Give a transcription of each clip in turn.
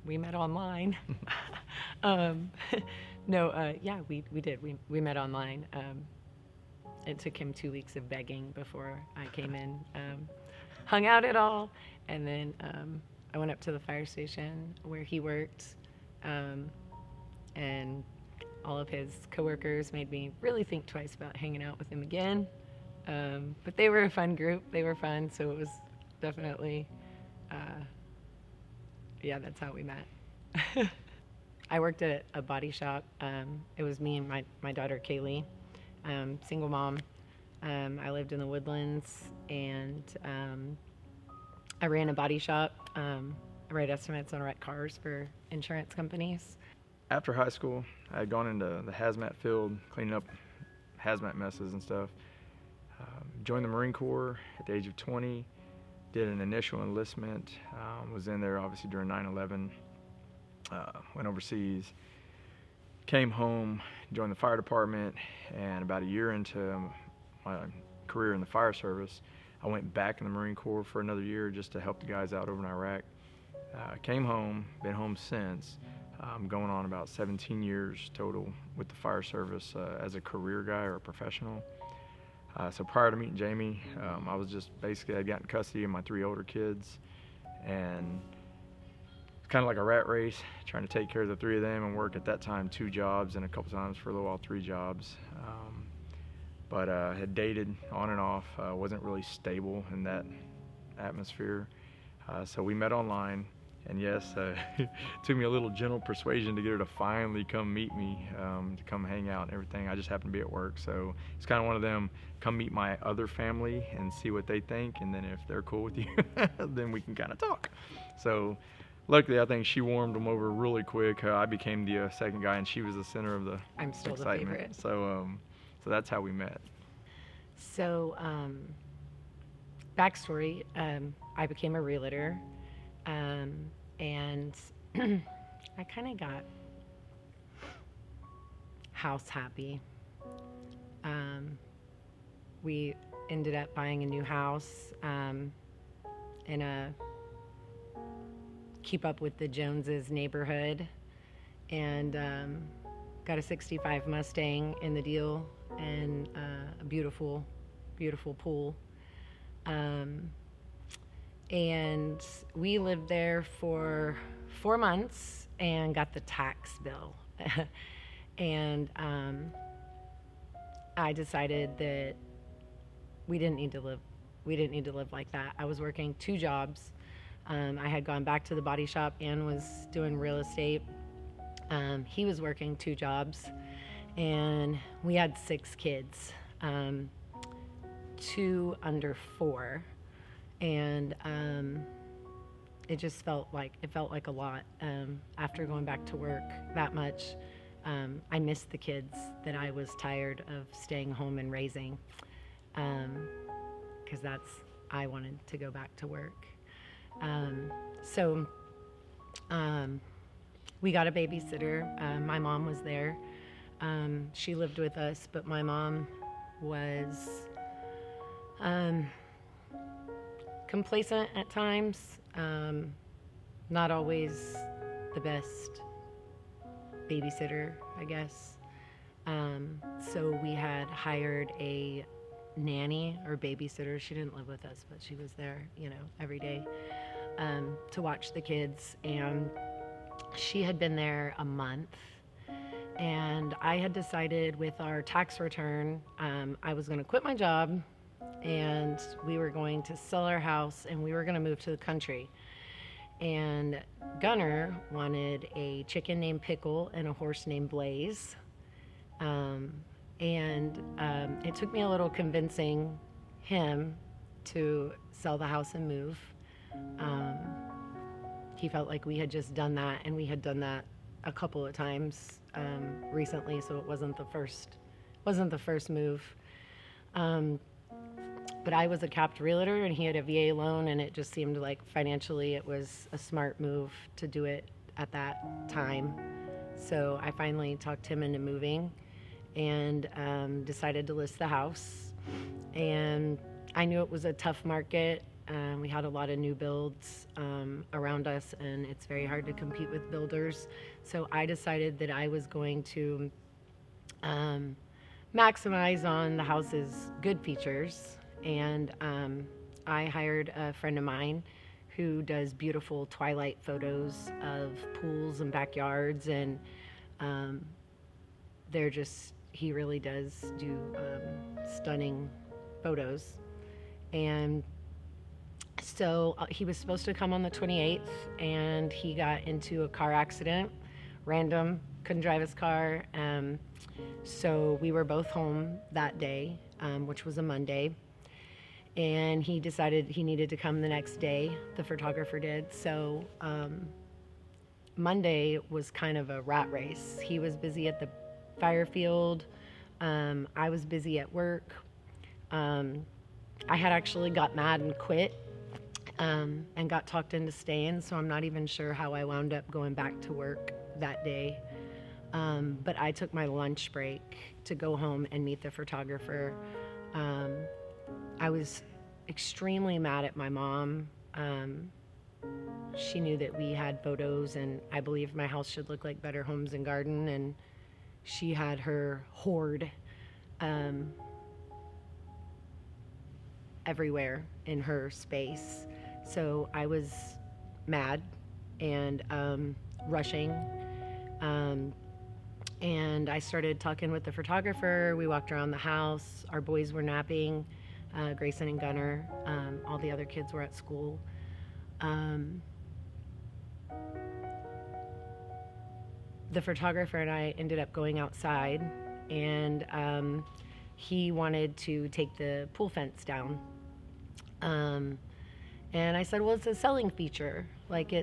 we met online. um, no, yeah, we did. We met online. It took him 2 weeks of begging before I came in, hung out at all, and then I went up to the fire station where he worked, and all of his coworkers made me really think twice about hanging out with him again. But they were a fun group. They were fun, so it was definitely, yeah, that's how we met. I worked at a body shop. It was me and my daughter Kaylee, single mom. I lived in the Woodlands, and I ran a body shop. I write estimates on wrecked cars for insurance companies. After high school, I had gone into the hazmat field, cleaning up hazmat messes and stuff. Joined the Marine Corps at the age of 20, did an initial enlistment, was in there obviously during 9/11, went overseas, came home, joined the fire department, and about a year into my career in the fire service, I went back in the Marine Corps for another year just to help the guys out over in Iraq. Came home, been home since, going on about 17 years total with the fire service as a career guy or a professional. So prior to meeting Jamie, I was just basically, I'd gotten custody of my 3 older kids, and it's kind of like a rat race, trying to take care of the 3 of them and work at that time 2 jobs, and a couple times for a little while 3 jobs. But had dated on and off, wasn't really stable in that atmosphere. So we met online, and yes, it took me a little gentle persuasion to get her to finally come meet me, to come hang out and everything. I just happened to be at work, so it's kind of one of them, come meet my other family and see what they think, and then if they're cool with you, then we can kind of talk. So luckily, I think she warmed them over really quick. I became the second guy, and she was the center of the I'm still excitement. the favorite. So that's how we met. So, backstory, I became a realtor, and I kind of got house happy. We ended up buying a new house in a keep up with the Joneses neighborhood, and got a 65 Mustang in the deal, and a beautiful pool. And we lived there for 4 months and got the tax bill. And I decided that we didn't need to live like that. I was working 2 jobs. I had gone back to the body shop and was doing real estate. He was working 2 jobs, and we had 6 kids, 2 under 4, and it just felt like a lot. After going back to work that much, I missed the kids that I was tired of staying home and raising, because I wanted to go back to work. So we got a babysitter. My mom was there. She lived with us, but my mom was complacent at times, not always the best babysitter, I guess. So we had hired a nanny or babysitter. She didn't live with us, but she was there, every day, to watch the kids. And she had been there a month, and I had decided with our tax return, I was going to quit my job, and we were going to sell our house, and we were going to move to the country. And Gunner wanted a chicken named Pickle and a horse named Blaze. It took me a little convincing him to sell the house and move. He felt like we had just done that, and we had done that a couple of times recently, so it wasn't the first move. But I was a capped realtor, and he had a VA loan, and it just seemed like financially it was a smart move to do it at that time. So I finally talked him into moving, and decided to list the house. And I knew it was a tough market. We had a lot of new builds around us, and it's very hard to compete with builders. So I decided that I was going to maximize on the house's good features. And I hired a friend of mine who does beautiful twilight photos of pools and backyards. And he really does do stunning photos. And so he was supposed to come on the 28th, and he got into a car accident, random, couldn't drive his car. So we were both home that day, which was a Monday. And he decided he needed to come the next day, the photographer did. So Monday was kind of a rat race. He was busy at the fire field. I was busy at work. I had actually got mad and quit and got talked into staying, so I'm not even sure how I wound up going back to work that day. But I took my lunch break to go home and meet the photographer. I was extremely mad at my mom. She knew that we had photos, and I believed my house should look like Better Homes and Garden, and she had her hoard everywhere in her space. So I was mad and rushing. And I started talking with the photographer. We walked around the house. Our boys were napping, Grayson and Gunner. All the other kids were at school. The photographer and I ended up going outside, and he wanted to take the pool fence down. And I said, well, it's a selling feature. Like,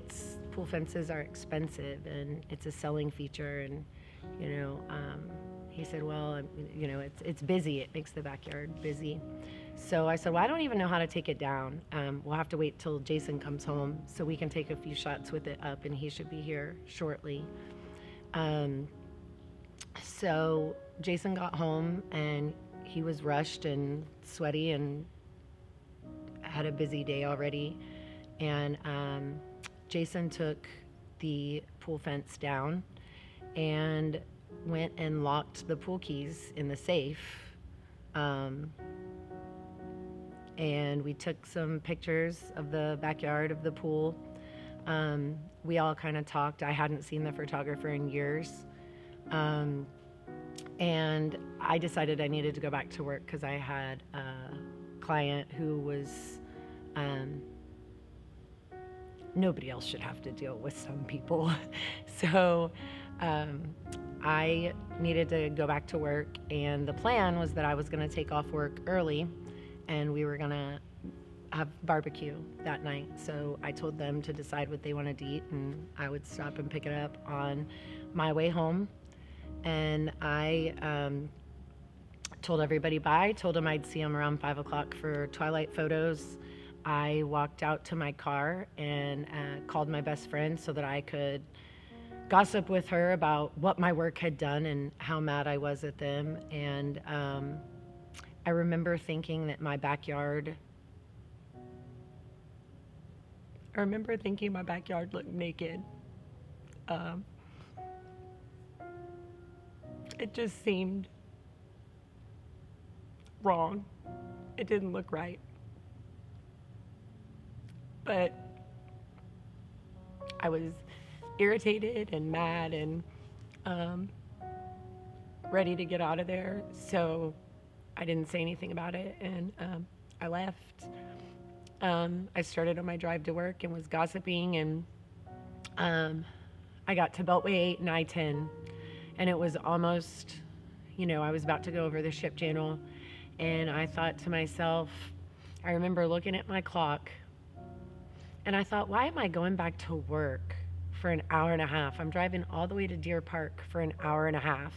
pool fences are expensive, and it's a selling feature. And, he said, well, it's busy. It makes the backyard busy. So I said, well, I don't even know how to take it down. We'll have to wait till Jason comes home so we can take a few shots with it up, and he should be here shortly. So Jason got home, and he was rushed and sweaty and had a busy day already. And Jason took the pool fence down and went and locked the pool keys in the safe. And we took some pictures of the backyard of the pool. We all kind of talked. I hadn't seen the photographer in years. And I decided I needed to go back to work because I had a client who was, nobody else should have to deal with some people. So I needed to go back to work, and the plan was that I was going to take off work early, and we were going to have barbecue that night. So I told them to decide what they wanted to eat, and I would stop and pick it up on my way home. And I told everybody bye, told them I'd see them around 5 o'clock for twilight photos. I walked out to my car and called my best friend so that I could gossip with her about what my work had done and how mad I was at them. And I remember thinking that my backyard looked naked. It just seemed wrong. It didn't look right. But I was irritated and mad and ready to get out of there. So I didn't say anything about it, and I left. I started on my drive to work and was gossiping, and I got to Beltway 8 and I-10, and it was almost, I was about to go over the ship channel, and I thought to myself, I remember looking at my clock, and I thought, why am I going back to work for an hour and a half? I'm driving all the way to Deer Park for an hour and a half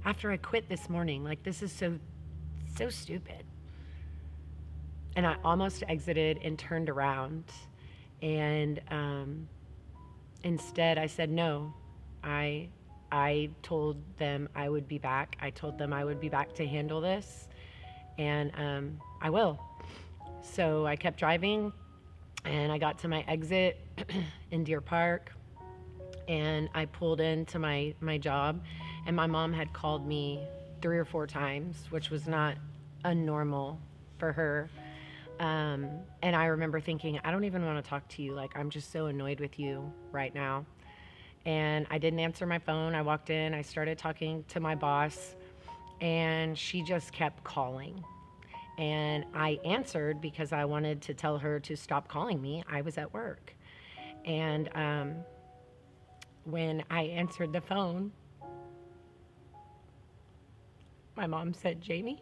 after I quit this morning. Like, this is so stupid. And I almost exited and turned around, and instead I said no. I told them I would be back. I told them I would be back to handle this, and I will. So I kept driving, and I got to my exit in Deer Park, and I pulled into my job, and my mom had called me 3 or 4 times, which was not unnormal for her. And I remember thinking, I don't even want to talk to you. Like, I'm just so annoyed with you right now. And I didn't answer my phone. I walked in, I started talking to my boss, and she just kept calling. And I answered because I wanted to tell her to stop calling me. I was at work. And when I answered the phone, my mom said, Jamie,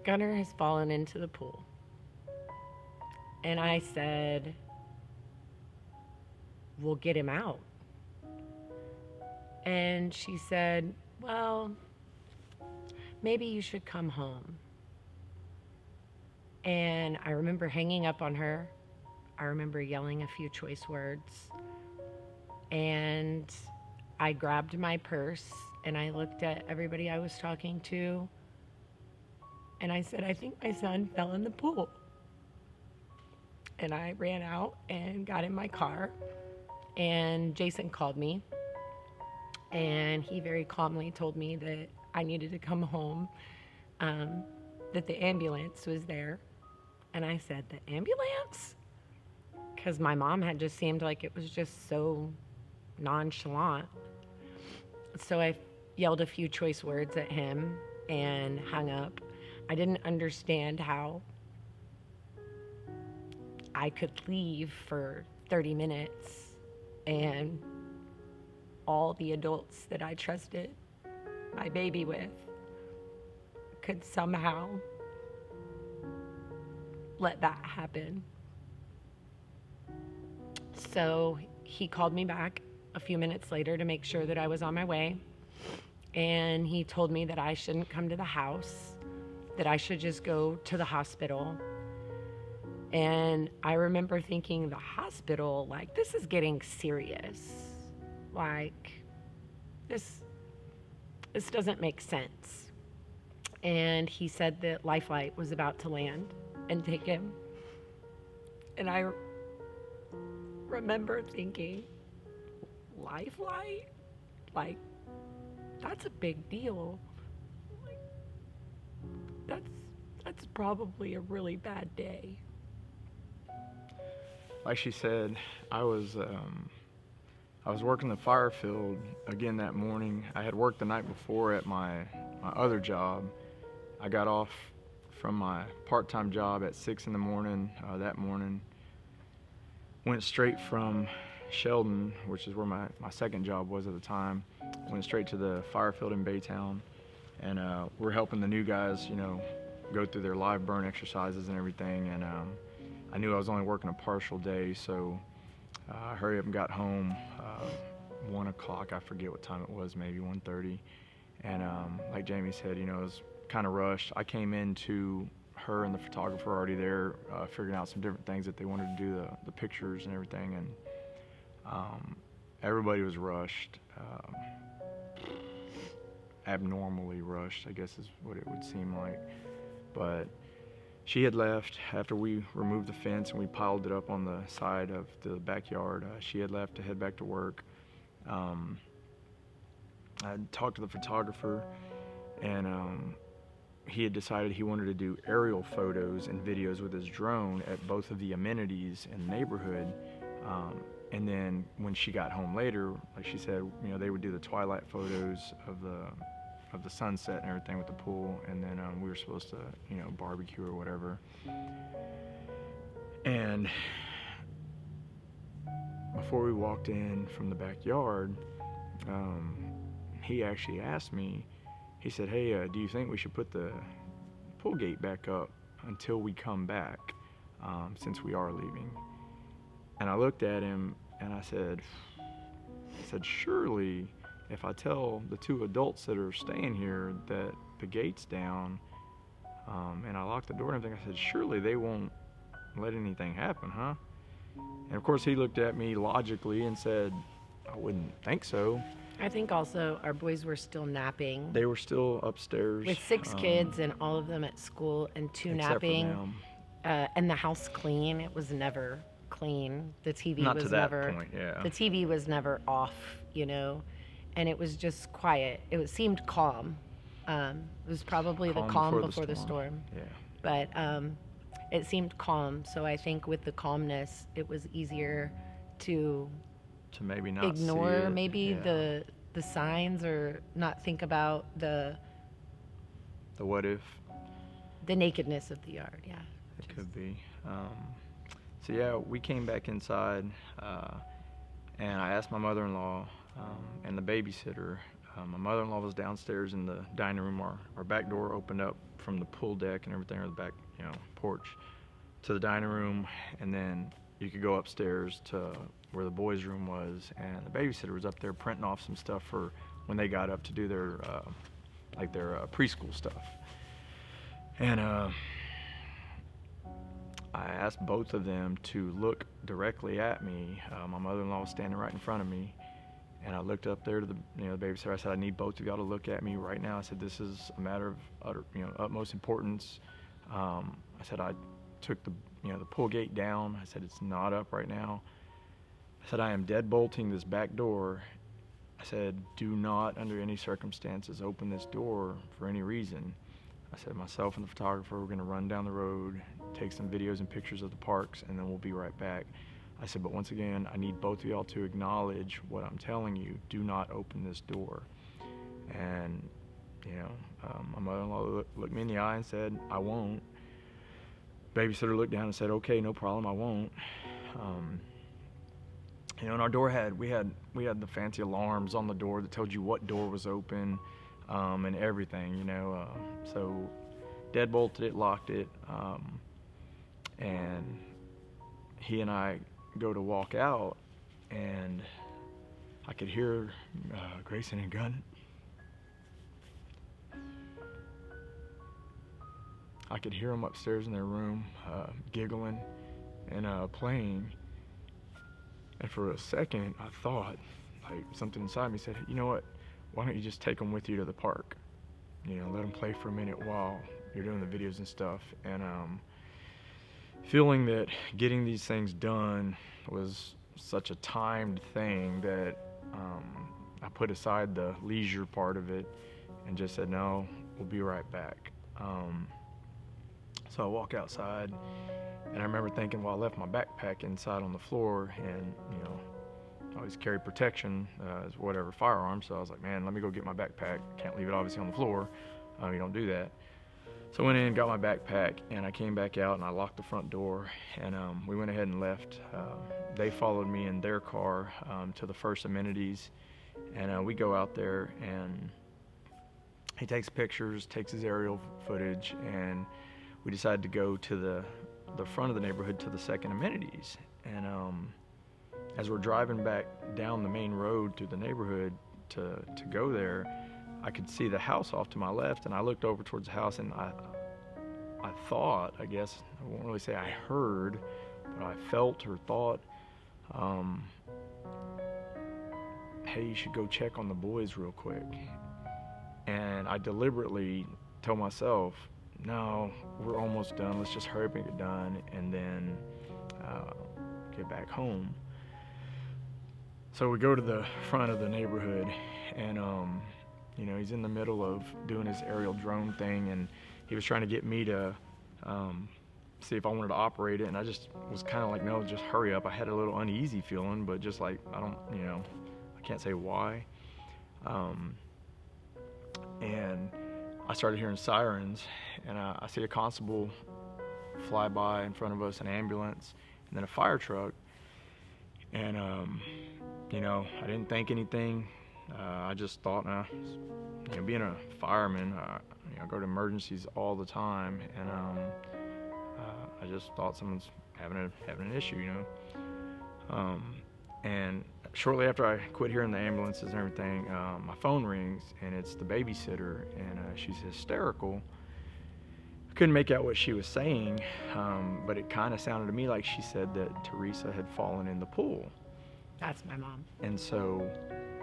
Gunner has fallen into the pool. And I said, we'll get him out. And she said, well, maybe you should come home. And I remember hanging up on her. I remember yelling a few choice words. And I grabbed my purse and I looked at everybody I was talking to. And I said, I think my son fell in the pool. And I ran out and got in my car. And Jason called me. And he very calmly told me that I needed to come home, that the ambulance was there. And I said, the ambulance? Because my mom had just seemed like it was just so nonchalant. So I yelled a few choice words at him and hung up. I didn't understand how I could leave for 30 minutes and all the adults that I trusted my baby with could somehow let that happen. So he called me back a few minutes later to make sure that I was on my way. And he told me that I shouldn't come to the house, that I should just go to the hospital. And I remember thinking, the hospital, like, this is getting serious. Like, this doesn't make sense. And he said that Lifeline was about to land and take him. And I remember thinking, Lifeline? Like, that's a big deal. Like, that's probably a really bad day. Like she said, I was working the fire field again that morning. I had worked the night before at my other job. I got off from my part-time job at 6 in the morning that morning. Went straight from Sheldon, which is where my second job was at the time. Went straight to the fire field in Baytown, and we're helping the new guys, go through their live burn exercises and everything. And I knew I was only working a partial day, so I hurried up and got home 1 o'clock. I forget what time it was, maybe 1:30. And like Jamie said, it was kind of rushed. I came into her and the photographer already there, figuring out some different things that they wanted to do, the pictures and everything. And everybody was rushed, abnormally rushed, I guess is what it would seem like. But she had left after we removed the fence and we piled it up on the side of the backyard. She had left to head back to work. I talked to the photographer, and he had decided he wanted to do aerial photos and videos with his drone at both of the amenities in the neighborhood. And then when she got home later, like she said, they would do the twilight photos of the sunset and everything with the pool, and then we were supposed to, barbecue or whatever. And before we walked in from the backyard, he actually asked me, he said, hey, do you think we should put the pool gate back up until we come back, since we are leaving? And I looked at him and I said, surely if I tell the 2 adults that are staying here that the gate's down, and I locked the door and everything, I said, surely they won't let anything happen, huh? And of course he looked at me logically and said, I wouldn't think so. I think also our boys were still napping. They were still upstairs. With 6 kids and all of them at school and 2 except for napping. them. and the house clean. It was never clean. Not to that point, yeah. The TV was never off, and it was just quiet. Seemed calm. It was probably the calm before the storm. Yeah. But it seemed calm. So I think with the calmness, it was easier to maybe not ignore see it. maybe the signs, or not think about the what if. The nakedness of the yard. Yeah. It could be. So yeah, we came back inside, and I asked my mother-in-law and the babysitter. My mother-in-law was downstairs in the dining room. Our back door opened up from the pool deck and everything, or the back, porch, to the dining room, and then you could go upstairs to where the boys' room was, and the babysitter was up there printing off some stuff for when they got up to do their preschool stuff. And I asked both of them to look directly at me. My mother-in-law was standing right in front of me, and I looked up there to the babysitter. I said, I need both of y'all to look at me right now. I said, this is a matter of utmost importance. I said, I took the pull gate down. I said, it's not up right now. I said, I am deadbolting this back door. I said, do not under any circumstances open this door for any reason. I said, myself and the photographer, we're going to run down the road, take some videos and pictures of the parks, and then we'll be right back. I said, but once again, I need both of y'all to acknowledge what I'm telling you. Do not open this door. And, my mother-in-law looked me in the eye and said, I won't. Babysitter looked down and said, okay, no problem, I won't. And our door we had the fancy alarms on the door that told you what door was open, and everything, so deadbolted it, locked it, and he and I go to walk out, and I could hear Grayson and Gunn. I could hear them upstairs in their room, giggling and playing. And for a second, I thought, like, something inside me said, you know what? Why don't you just take them with you to the park? Let them play for a minute while you're doing the videos and stuff. And feeling that getting these things done was such a timed thing that I put aside the leisure part of it and just said, no, we'll be right back. So I walk outside, and I remember thinking, well, I left my backpack inside on the floor, and I always carry protection as whatever firearm. So I was like, man, let me go get my backpack. Can't leave it obviously on the floor. You don't do that. So I went in and got my backpack, and I came back out and I locked the front door, and we went ahead and left. They followed me in their car to the First Amenities, and we go out there, and he takes pictures, takes his aerial footage, and we decided to go to the front of the neighborhood to the Second Amenities. And as we're driving back down the main road through the neighborhood to go there, I could see the house off to my left, and I looked over towards the house, and I thought, I guess, I won't really say I heard, but I felt or thought, hey, you should go check on the boys real quick. And I deliberately told myself, no, we're almost done. Let's just hurry up and get done, and then get back home. So we go to the front of the neighborhood, and he's in the middle of doing his aerial drone thing, and he was trying to get me to see if I wanted to operate it, and I just was kind of like, no, just hurry up. I had a little uneasy feeling, but just like, I can't say why. And I started hearing sirens, and I see a constable fly by in front of us, an ambulance, and then a fire truck. And, I didn't think anything. I just thought, being a fireman, I go to emergencies all the time, and I just thought someone's having an issue, And shortly after I quit hearing the ambulances and everything, my phone rings, and it's the babysitter, and she's hysterical. I couldn't make out what she was saying, but it kind of sounded to me like she said that Teresa had fallen in the pool. That's my mom. And so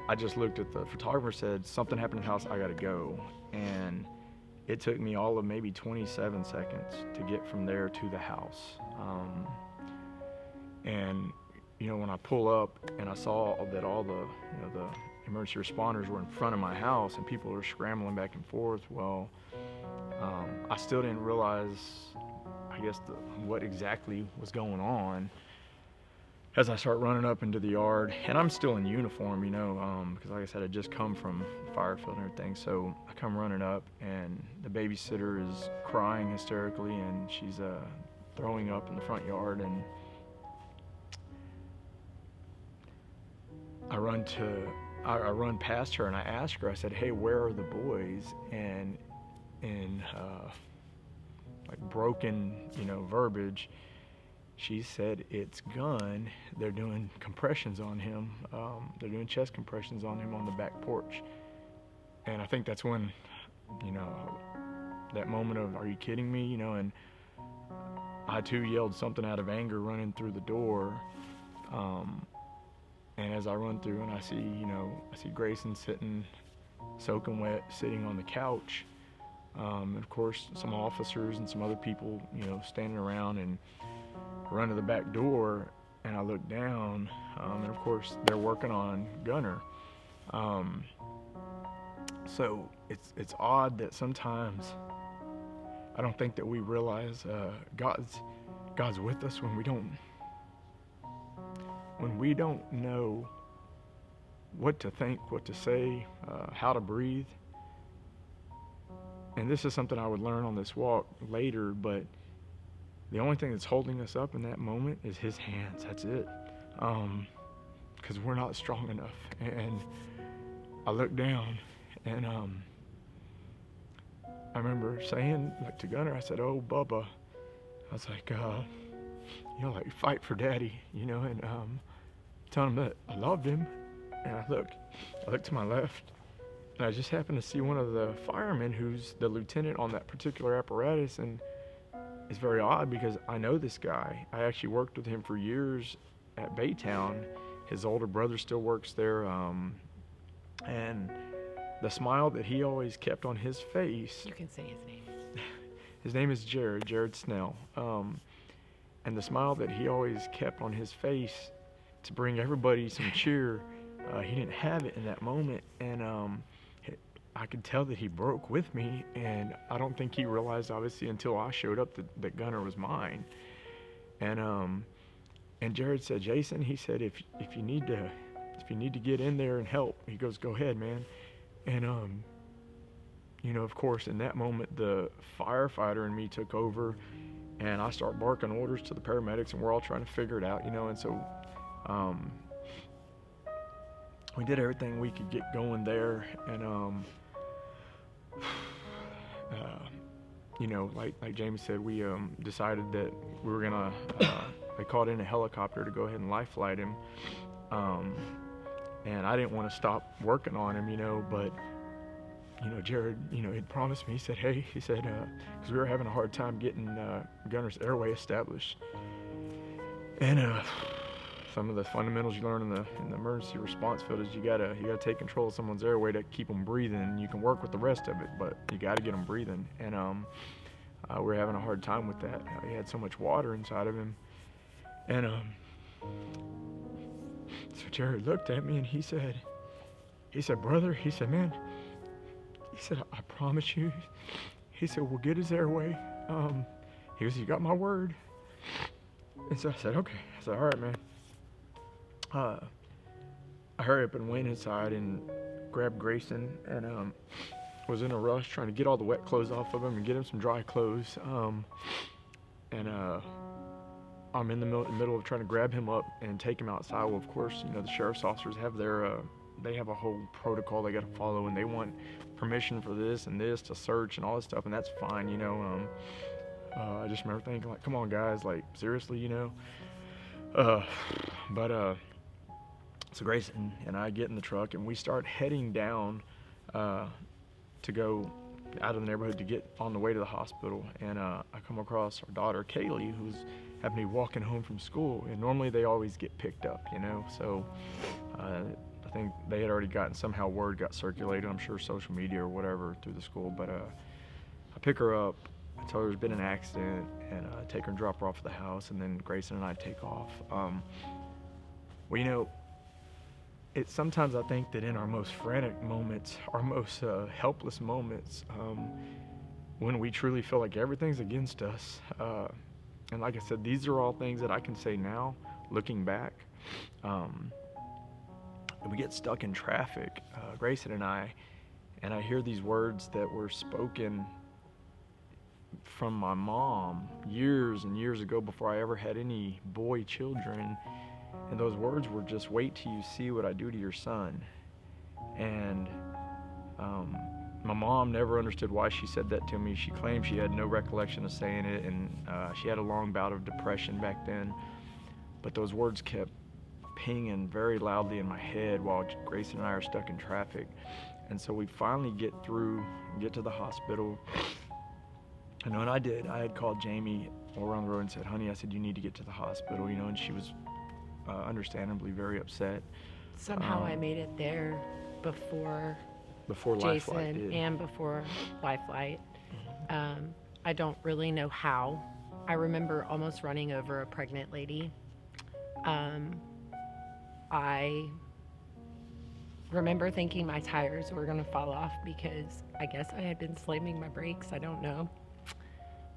I just looked at the photographer, said, something happened in the house, I gotta go. And it took me all of maybe 27 seconds to get from there to the house. And when I pull up and I saw that all the emergency responders were in front of my house and people were scrambling back and forth, well, I still didn't realize, I guess, what exactly was going on as I start running up into the yard. And I'm still in uniform, because like I said, I just come from the fire field and everything. So I come running up and the babysitter is crying hysterically and she's throwing up in the front yard. And I run past her and I ask her, I said, "Hey, where are the boys?" And in like broken, verbiage, she said, "It's Gunn. They're doing compressions on him. They're doing chest compressions on him on the back porch." And I think that's when, that moment of, "Are you kidding me?" And I too yelled something out of anger running through the door. And as I run through and I see Grayson sitting, soaking wet, sitting on the couch. And of course, some officers and some other people, standing around, and I run to the back door and I look down, and of course they're working on Gunner. So it's odd that sometimes I don't think that we realize God's with us when we don't know what to think, what to say, how to breathe. And this is something I would learn on this walk later, but the only thing that's holding us up in that moment is His hands. That's it. Because we're not strong enough. And I looked down and I remember saying, like, to Gunner, I said, "Oh, Bubba." I was like, like, fight for Daddy, and telling him that I loved him. And I looked to my left, and I just happened to see one of the firemen who's the lieutenant on that particular apparatus. And it's very odd because I know this guy. I actually worked with him for years at Baytown. His older brother still works there. And the smile that he always kept on his face. You can say his name. His name is Jared Snell. And the smile that he always kept on his face to bring everybody some cheer, he didn't have it in that moment. And I could tell that he broke with me, and I don't think he realized, obviously, until I showed up that Gunner was mine. And Jared said, "Jason," he said, if you need to get in there and help," he goes, "go ahead, man." And of course, in that moment, the firefighter in me took over, and I start barking orders to the paramedics, and we're all trying to figure it out, and so we did everything we could get going there. And like Jamie said, we decided that we were gonna they called in a helicopter to go ahead and life flight him. And I didn't want to stop working on him, but Jared, he'd promised me. He said, "Hey," he said, because we were having a hard time getting Gunner's airway established. And some of the fundamentals you learn in the emergency response field is you gotta take control of someone's airway to keep them breathing. And you can work with the rest of it, but you gotta get them breathing. And we were having a hard time with that. He had so much water inside of him. And so Jared looked at me and he said, "Brother," he said, "man," he said, "I promise you," he said, "we'll get his airway." He goes, "You got my word." And so I said, "Okay." I said, "All right, man." I hurried up and went inside and grabbed Grayson, and was in a rush trying to get all the wet clothes off of him and get him some dry clothes. And I'm in the middle of trying to grab him up and take him outside. Well, of course, the sheriff's officers have they have a whole protocol they got to follow, and they want permission for this and this to search and all this stuff, and that's fine, I just remember thinking, like, come on, guys, like, seriously, So Grayson and I get in the truck, and we start heading down to go out of the neighborhood to get on the way to the hospital. And I come across our daughter, Kaylee, who's happened to be walking home from school. And normally they always get picked up, So I think they had already gotten, somehow word got circulated, I'm sure social media or whatever, through the school. But pick her up, I tell her there's been an accident, and take her and drop her off at the house, and then Grayson and I take off. Well, you know, sometimes I think that in our most frantic moments, our most helpless moments, when we truly feel like everything's against us, and like I said, these are all things that I can say now, looking back. We get stuck in traffic, Grayson and I hear these words that were spoken from my mom years and years ago before I ever had any boy children. And those words were just, wait till you see what I do to your son. And my mom never understood why she said that to me. She claimed she had no recollection of saying it, and she had a long bout of depression back then. But those words kept pinging very loudly in my head while Grayson and I are stuck in traffic. And so we finally get to the hospital. And when I did, I had called Jamie over on the road and said, honey, I said, you need to get to the hospital, you know, and she was understandably very upset. Somehow I made it there before Life Flight Jason did. and before Life Flight. I don't really know how. I remember almost running over a pregnant lady. I remember thinking my tires were going to fall off because I guess I had been slamming my brakes. I don't know.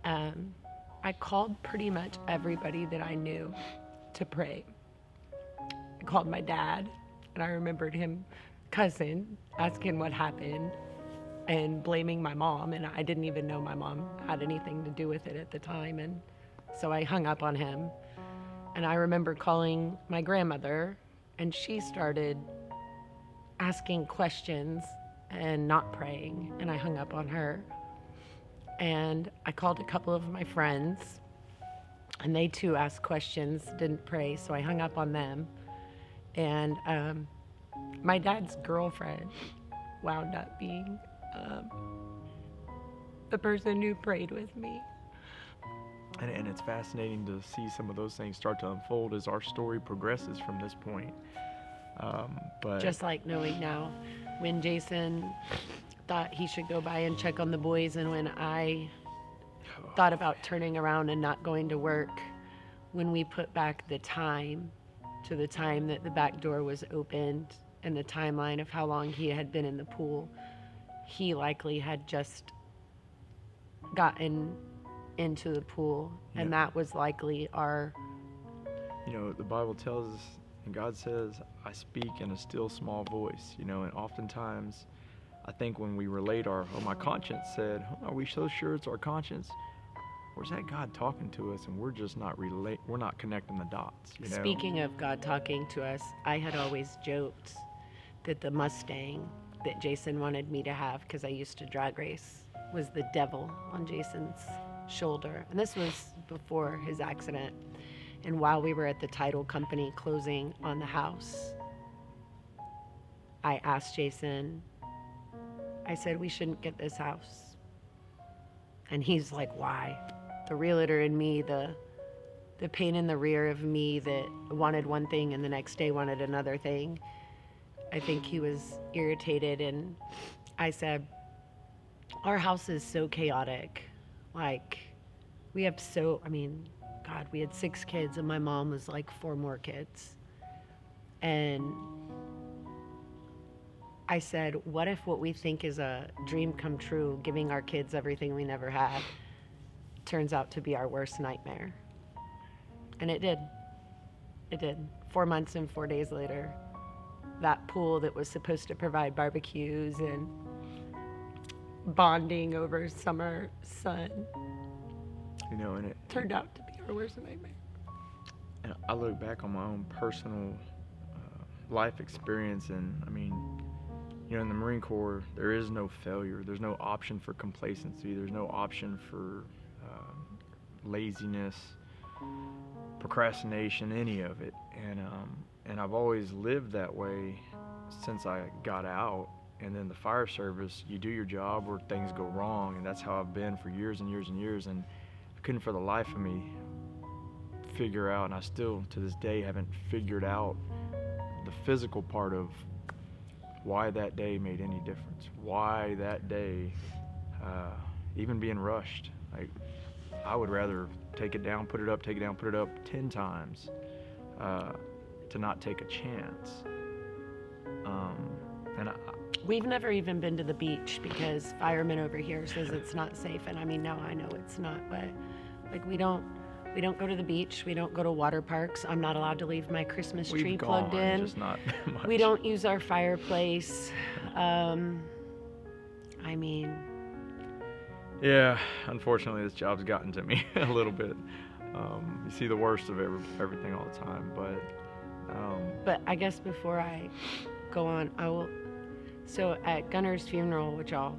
I called pretty much everybody that I knew to pray. I called my dad, and I remembered him cussing, asking what happened, and blaming my mom, and I didn't even know my mom had anything to do with it at the time, and so I hung up on him. And I remember calling my grandmother, and she started asking questions and not praying, and I hung up on her. And I called a couple of my friends, and they too asked questions, didn't pray, so I hung up on them. And my dad's girlfriend wound up being the person who prayed with me. And it's fascinating to see some of those things start to unfold as our story progresses from this point. But just like knowing now, when Jason thought he should go by and check on the boys, and when I thought about turning around and not going to work, when we put back the time to the time that the back door was opened and the timeline of how long he had been in the pool, he likely had just gotten into the pool, and that was likely our... You know, the Bible tells us, and God says, I speak in a still small voice, you know, and oftentimes I think when we relate my conscience said, are we so sure it's our conscience? Or is that God talking to us and we're just not we're not connecting the dots, you know? Speaking of God talking to us, I had always joked that the Mustang that Jason wanted me to have, because I used to drag race, was the devil on Jason's shoulder. And this was before his accident. And while we were at the title company closing on the house, I asked Jason, I said, we shouldn't get this house. And he's like, why? The realtor in me, the pain in the rear of me that wanted one thing and the next day wanted another thing. I think he was irritated, and I said, our house is so chaotic. Like, we had 6 kids, and my mom was like 4 more kids. And I said, what if what we think is a dream come true, giving our kids everything we never had, turns out to be our worst nightmare? And it did. It did. 4 months and 4 days later, that pool that was supposed to provide barbecues and bonding over summer sun, You know, and it turned out to be our worst nightmare. And I look back on my own personal life experience, and I mean, you know, in the Marine Corps, there is no failure. There's no option for complacency. There's no option for laziness, procrastination, any of it. And I've always lived that way since I got out. And then the fire service, you do your job or things go wrong, and that's how I've been for years and years and years. And I couldn't for the life of me figure out, and I still to this day haven't figured out the physical part of why that day made any difference, why that day even being rushed. Like, I would rather take it down, put it up, take it down, put it up 10 times to not take a chance. And We've never even been to the beach because firemen over here says it's not safe. And I mean, now I know it's not, but like we don't go to the beach. We don't go to water parks. I'm not allowed to leave my Christmas tree we've plugged gone, in. just not much. We don't use our fireplace. I mean, yeah, unfortunately, this job's gotten to me a little bit. You see the worst of everything all the time, but I guess before I go on, I will. So at Gunner's funeral, which I'll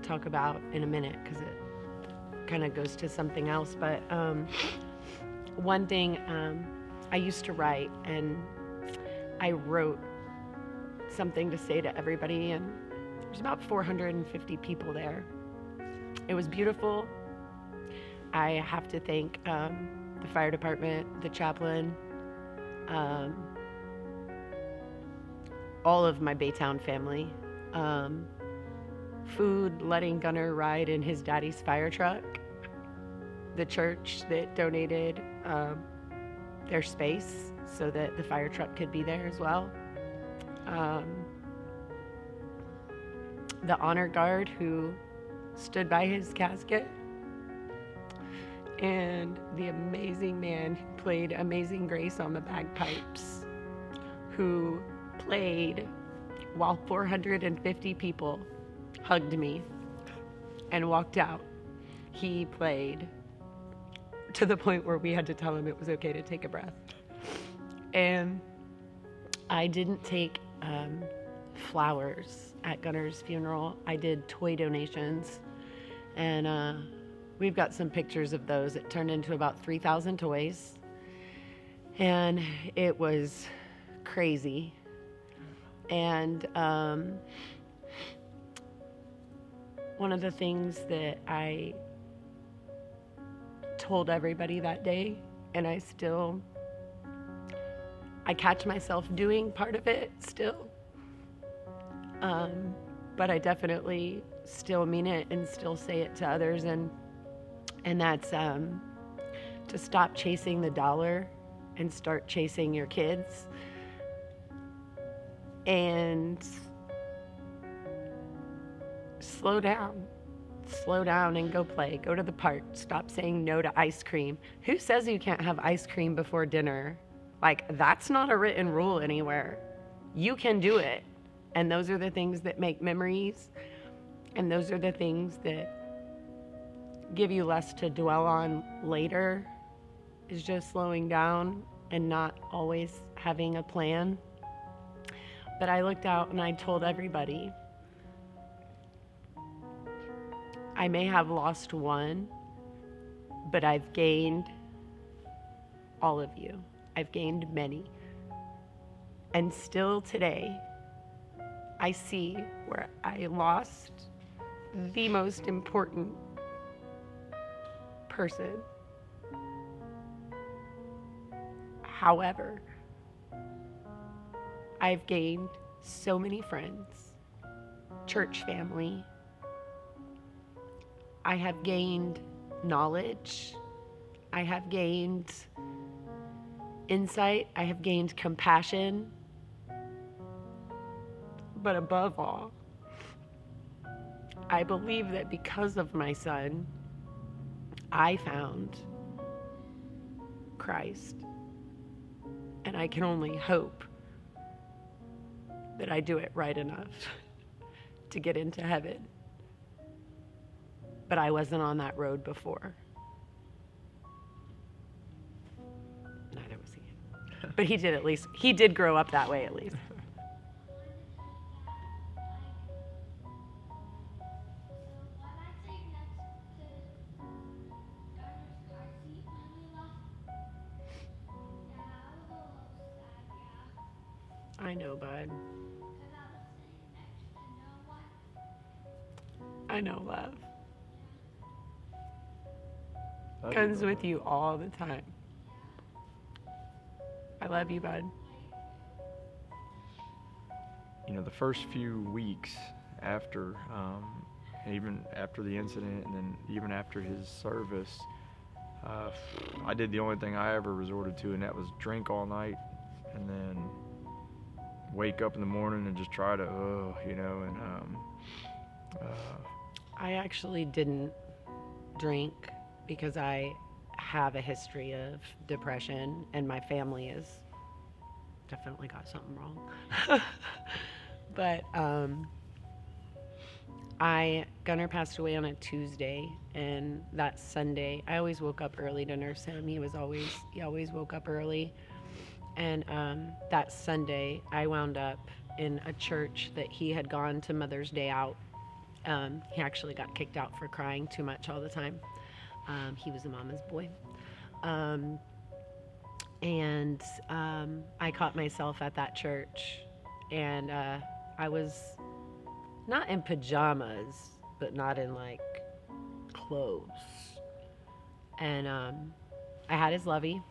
talk about in a minute because it kind of goes to something else, but one thing, I used to write, and I wrote something to say to everybody, and there's about 450 people there. It was beautiful. I have to thank the fire department, the chaplain, all of my Baytown family. Food, letting Gunner ride in his daddy's fire truck. The church that donated their space so that the fire truck could be there as well. The honor guard who stood by his casket. And the amazing man who played Amazing Grace on the bagpipes, who played while 450 people hugged me and walked out. He played to the point where we had to tell him it was okay to take a breath. And I didn't take flowers at Gunner's funeral. I did toy donations, and we've got some pictures of those. It turned into about 3,000 toys, and it was crazy. And one of the things that I told everybody that day, and I catch myself doing part of it still, but I definitely still mean it and still say it to others, and that's to stop chasing the dollar and start chasing your kids. And slow down and go play. Go to the park. Stop saying no to ice cream. Who says you can't have ice cream before dinner? Like, that's not a written rule anywhere. You can do it. And those are the things that make memories. And those are the things that give you less to dwell on later, is just slowing down and not always having a plan. But I looked out and I told everybody, I may have lost one, but I've gained all of you. I've gained many. And still today, I see where I lost the most important person. However, I've gained so many friends, church family. I have gained knowledge. I have gained insight. I have gained compassion. But above all, I believe that because of my son, I found Christ. And I can only hope that I do it right enough to get into heaven. But I wasn't on that road before. Neither was he. But he did, at least. He did grow up that way, at least. I know, bud. I know, love. Guns with you all the time. I love you, bud. You know, the first few weeks after even after the incident, and then even after his service, I did the only thing I ever resorted to, and that was drink all night, and then wake up in the morning and just try to, I actually didn't drink because I have a history of depression, and my family has definitely got something wrong. But Gunnar passed away on a Tuesday, and that Sunday, I always woke up early to nurse him. He always woke up early. And that Sunday, I wound up in a church that he had gone to Mother's Day out. He actually got kicked out for crying too much all the time. He was a mama's boy. And I caught myself at that church, and I was not in pajamas, but not in like clothes. And I had his lovey.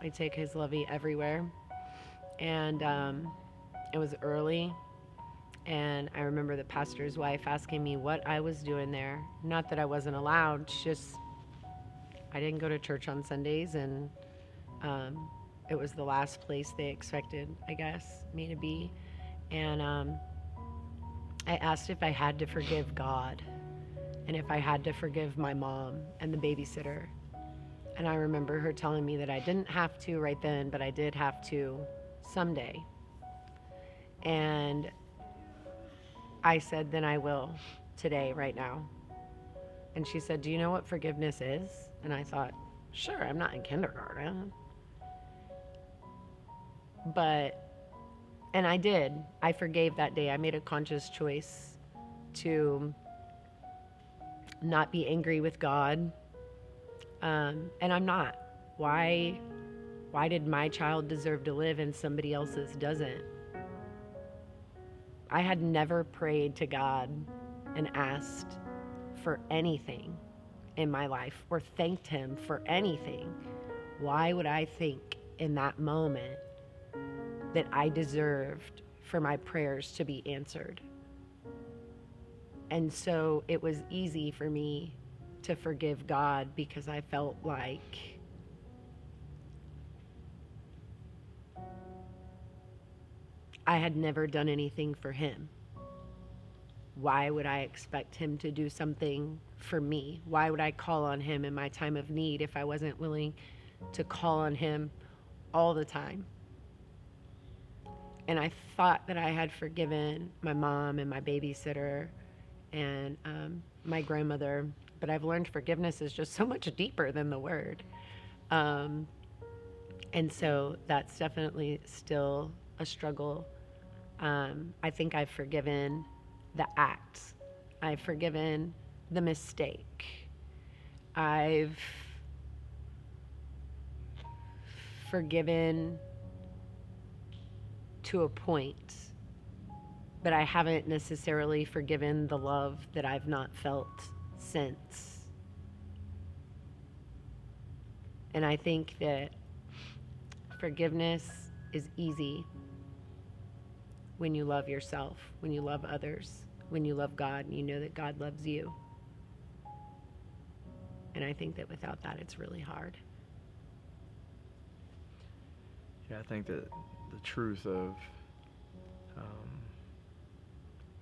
I take his lovey everywhere. And it was early. And I remember the pastor's wife asking me what I was doing there. Not that I wasn't allowed, just I didn't go to church on Sundays, and it was the last place they expected, I guess, me to be. And I asked if I had to forgive God and if I had to forgive my mom and the babysitter. And I remember her telling me that I didn't have to right then, but I did have to someday. And I said, then I will today, right now. And she said, do you know what forgiveness is? And I thought, sure, I'm not in kindergarten. And I did. I forgave that day. I made a conscious choice to not be angry with God. And I'm not. Why did my child deserve to live and somebody else's doesn't? I had never prayed to God and asked for anything in my life or thanked him for anything. Why would I think in that moment that I deserved for my prayers to be answered? And so it was easy for me to forgive God because I felt like I had never done anything for him. Why would I expect him to do something for me? Why would I call on him in my time of need if I wasn't willing to call on him all the time? And I thought that I had forgiven my mom and my babysitter and my grandmother, but I've learned forgiveness is just so much deeper than the word. And so that's definitely still a struggle. I think I've forgiven the act. I've forgiven the mistake. I've forgiven to a point, but I haven't necessarily forgiven the love that I've not felt since. And I think that forgiveness is easy when you love yourself, when you love others, when you love God and you know that God loves you. And I think that without that, it's really hard. Yeah, I think that the truth of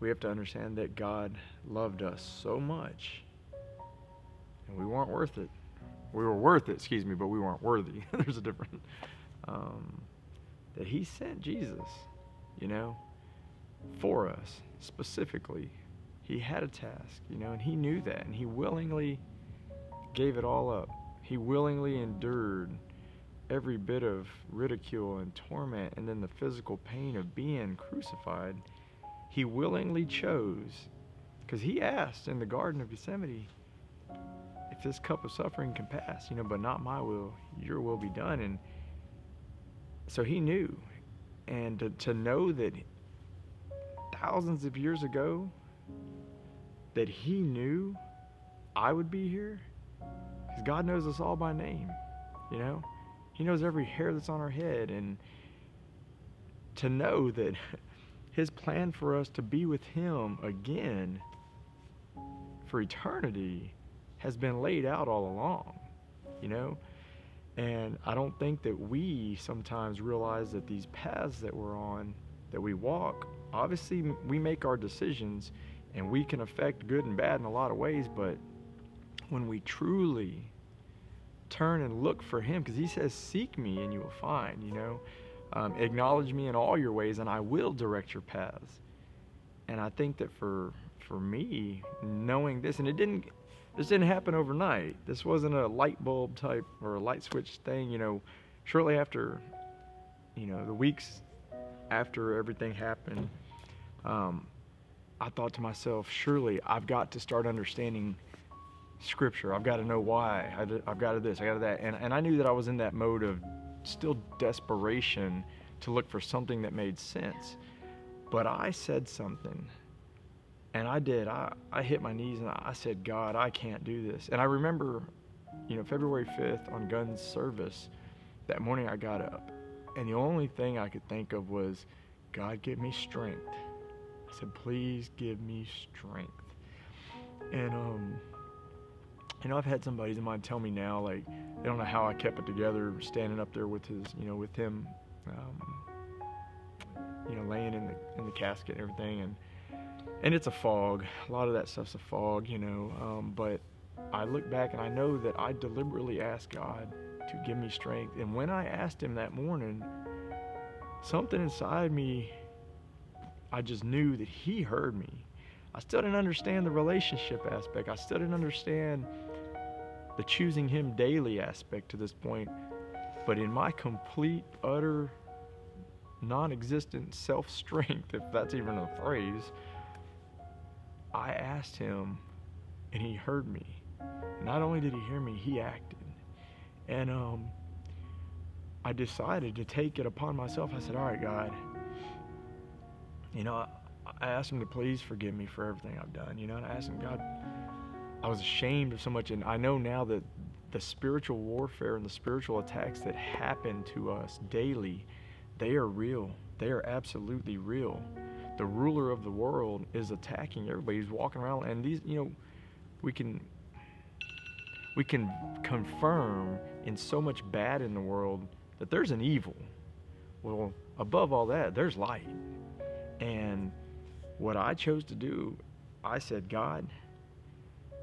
we have to understand that God loved us so much, and we weren't worth it. We were worth it, but we weren't worthy. There's a difference. That he sent Jesus, for us specifically. He had a task, and he knew that, and he willingly gave it all up. He willingly endured every bit of ridicule and torment, and then the physical pain of being crucified. He willingly chose, because he asked in the Garden of Gethsemane, if this cup of suffering can pass, but not my will, your will be done. And so he knew. And to know that thousands of years ago, that he knew I would be here, because God knows us all by name, He knows every hair that's on our head. And to know that his plan for us to be with him again for eternity has been laid out all along, you know? And I don't think that we sometimes realize that these paths that we're on, that we walk, obviously we make our decisions and we can affect good and bad in a lot of ways, but when we truly turn and look for him, because he says, seek me and you will find, you know? Acknowledge me in all your ways and I will direct your paths. And I think that for me, knowing this, and this didn't happen overnight. This wasn't a light bulb type or a light switch thing, you know. Shortly after, you know, the weeks after everything happened, I thought to myself, surely I've got to start understanding Scripture. I've got to know why. I've got to this, I got to that. And I knew that I was in that mode of still desperation to look for something that made sense. But I said something. And I did. I hit my knees and I said, God, I can't do this. And I remember, you know, February 5th on Guns Service, that morning I got up. And the only thing I could think of was, God, give me strength. I said, please give me strength. And, you know, I've had some buddies of mine tell me now, like, they don't know how I kept it together standing up there with his, you know, with him, you know, laying in the casket and everything. And it's a fog. A lot of that stuff's a fog, you know. But I look back and I know that I deliberately asked God to give me strength. And when I asked him that morning, something inside me, I just knew that he heard me. I still didn't understand the relationship aspect. I still didn't understand the choosing him daily aspect to this point. But in my complete, utter, non-existent self-strength, if that's even a phrase, I asked him and he heard me. Not only did he hear me, he acted. And I decided to take it upon myself. I said, all right, God, you know, I asked him to please forgive me for everything I've done, you know, and I asked him, God, I was ashamed of so much, and I know now that the spiritual warfare and the spiritual attacks that happen to us daily, they are real. They are absolutely real. The ruler of the world is attacking everybody. He's walking around, and these, you know, we can confirm in so much bad in the world that there's an evil. Well, above all that, there's light. And what I chose to do, I said, God,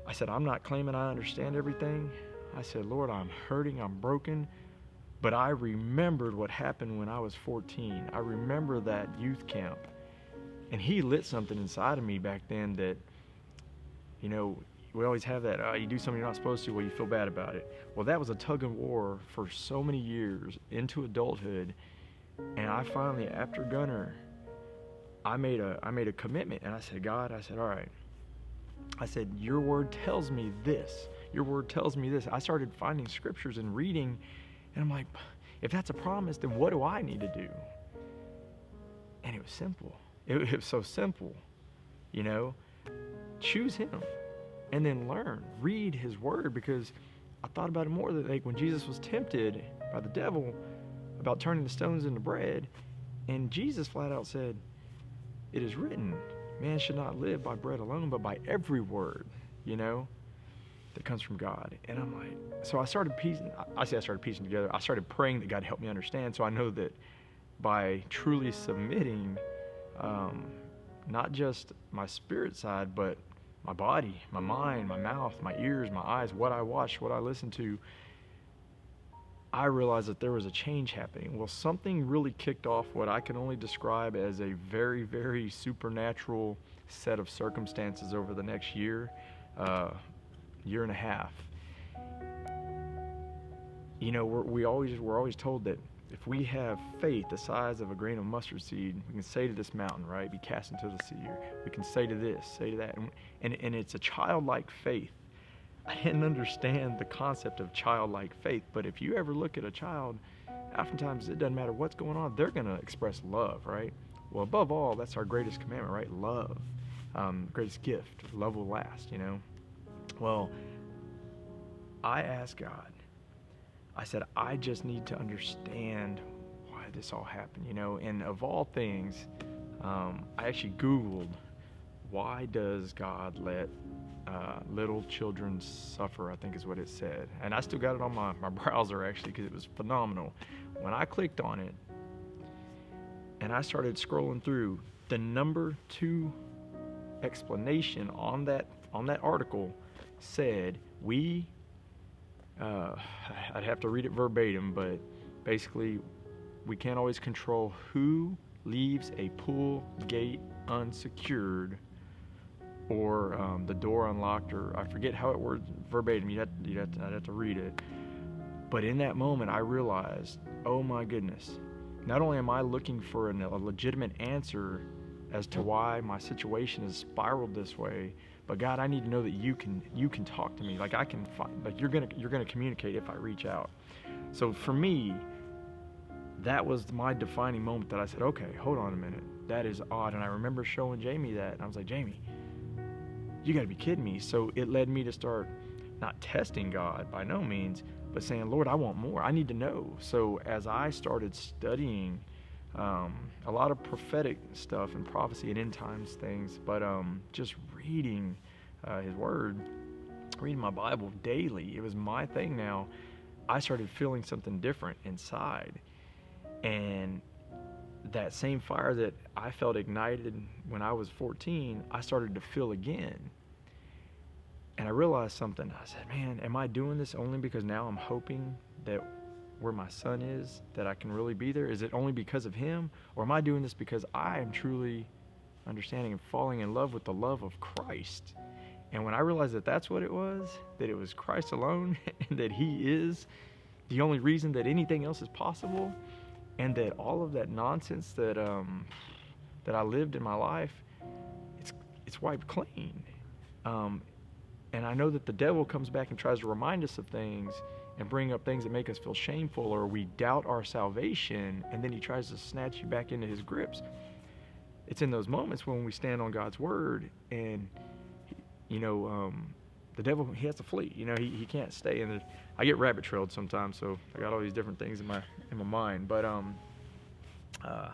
I said, I'm not claiming I understand everything. I said, Lord, I'm hurting, I'm broken, but I remembered what happened when I was 14. I remember that youth camp. And he lit something inside of me back then that, you know, we always have that, you do something you're not supposed to, well, you feel bad about it. Well, that was a tug of war for so many years into adulthood. And I finally, after Gunner, I made a commitment. And I said, God, I said, all right. I said, your word tells me this. Your word tells me this. I started finding scriptures and reading. And I'm like, if that's a promise, then what do I need to do? And it was simple. It was so simple, you know. Choose him and then learn. Read his word, because I thought about it more that, like, when Jesus was tempted by the devil about turning the stones into bread, and Jesus flat out said, it is written, man should not live by bread alone, but by every word, you know, that comes from God. And I'm like, so I started piecing together. I started praying that God help me understand. So I know that by truly submitting, not just my spirit side, but my body, my mind, my mouth, my ears, my eyes, what I watch, what I listen to, I realized that there was a change happening. Well, something really kicked off what I can only describe as a very, very supernatural set of circumstances over the next year and a half. You know, we're always told that if we have faith the size of a grain of mustard seed, we can say to this mountain, right, be cast into the sea. Or we can say to this, say to that. And it's a childlike faith. I didn't understand the concept of childlike faith, but if you ever look at a child, oftentimes it doesn't matter what's going on, they're going to express love, right? Well, above all, that's our greatest commandment, right? Love. Greatest gift. Love will last, you know? Well, I asked God, I said, I just need to understand why this all happened, you know? And of all things, I actually Googled, why does God let little children suffer, I think is what it said. And I still got it on my browser, actually, because it was phenomenal. When I clicked on it and I started scrolling through, the number 2 explanation on that article said, I'd have to read it verbatim, but basically, we can't always control who leaves a pool gate unsecured or the door unlocked, or I forget how it words verbatim. I'd have to read it. But in that moment, I realized, oh my goodness, not only am I looking for a legitimate answer as to why my situation has spiraled this way, but God, I need to know that you can talk to me. Like I can find, like you're gonna communicate if I reach out. So for me, that was my defining moment that I said, okay, hold on a minute, that is odd. And I remember showing Jamie that, and I was like, Jamie, you got to be kidding me. So it led me to start not testing God by no means, but saying, Lord, I want more. I need to know. So as I started studying a lot of prophetic stuff and prophecy and end times things, but just reading his word, reading my Bible daily, it was my thing now. I started feeling something different inside. And that same fire that I felt ignited when I was 14, I started to feel again. And I realized something. I said, man, am I doing this only because now I'm hoping that where my son is, that I can really be there? Is it only because of him? Or am I doing this because I am truly understanding and falling in love with the love of Christ? And when I realized that that's what it was, that it was Christ alone, and that he is the only reason that anything else is possible, and that all of that nonsense that I lived in my life, it's wiped clean. And I know that the devil comes back and tries to remind us of things and bring up things that make us feel shameful, or we doubt our salvation, and then he tries to snatch you back into his grips. It's in those moments when we stand on God's word, and the devil, he has to flee. He can't stay. And I get rabbit trailed sometimes, so I got all these different things in my mind. But I'm not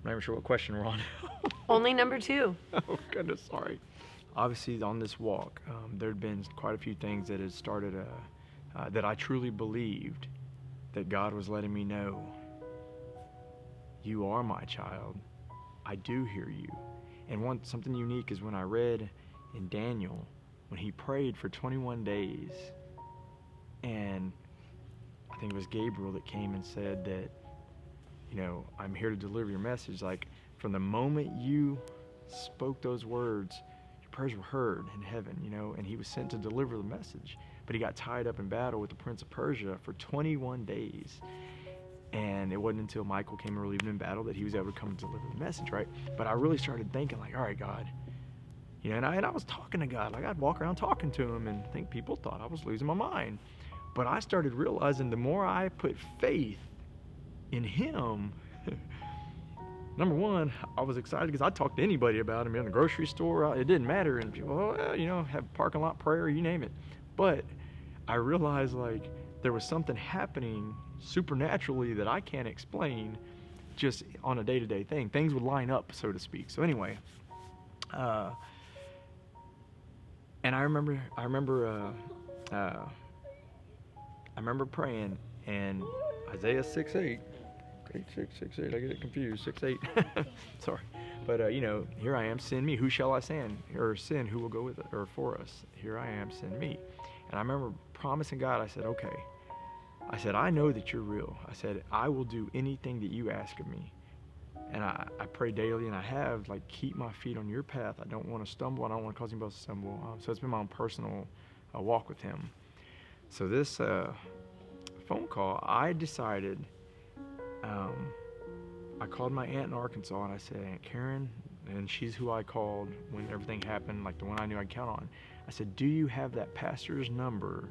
even sure what question we're on. Only number 2. Oh goodness, sorry. Obviously, on this walk, there had been quite a few things that had started that I truly believed that God was letting me know, you are my child. I do hear you. And something unique is when I read in Daniel, when he prayed for 21 days, and I think it was Gabriel that came and said that, I'm here to deliver your message. Like, from the moment you spoke those words, your prayers were heard in heaven, and he was sent to deliver the message. But he got tied up in battle with the Prince of Persia for 21 days. And it wasn't until Michael came and relieved him in battle that he was able to come and deliver the message, right? But I really started thinking, like, all right, God, and I was talking to God. Like, I'd walk around talking to him, and I think people thought I was losing my mind. But I started realizing the more I put faith in him, number one, I was excited because I'd talk to anybody about him in the grocery store. It didn't matter. And people, have parking lot prayer, you name it. But I realized, like, there was something happening supernaturally that I can't explain just on a day-to-day thing. Things would line up, so to speak. So anyway, and I remember praying, and Isaiah 6:8, 8:6, I get it confused, 6:8. Sorry, but here I am, send me. Who shall I send? Or send? Who will go with it or for us? Here I am, send me. And I remember promising God. I said, okay. I said, I know that you're real. I said, I will do anything that you ask of me. And I pray daily, and I have, like, keep my feet on your path. I don't want to stumble. I don't want to cause anybody else to stumble. So it's been my own personal walk with him. So this phone call, I decided, I called my aunt in Arkansas, and I said, Aunt Karen, and she's who I called when everything happened, like the one I knew I'd count on. I said, do you have that pastor's number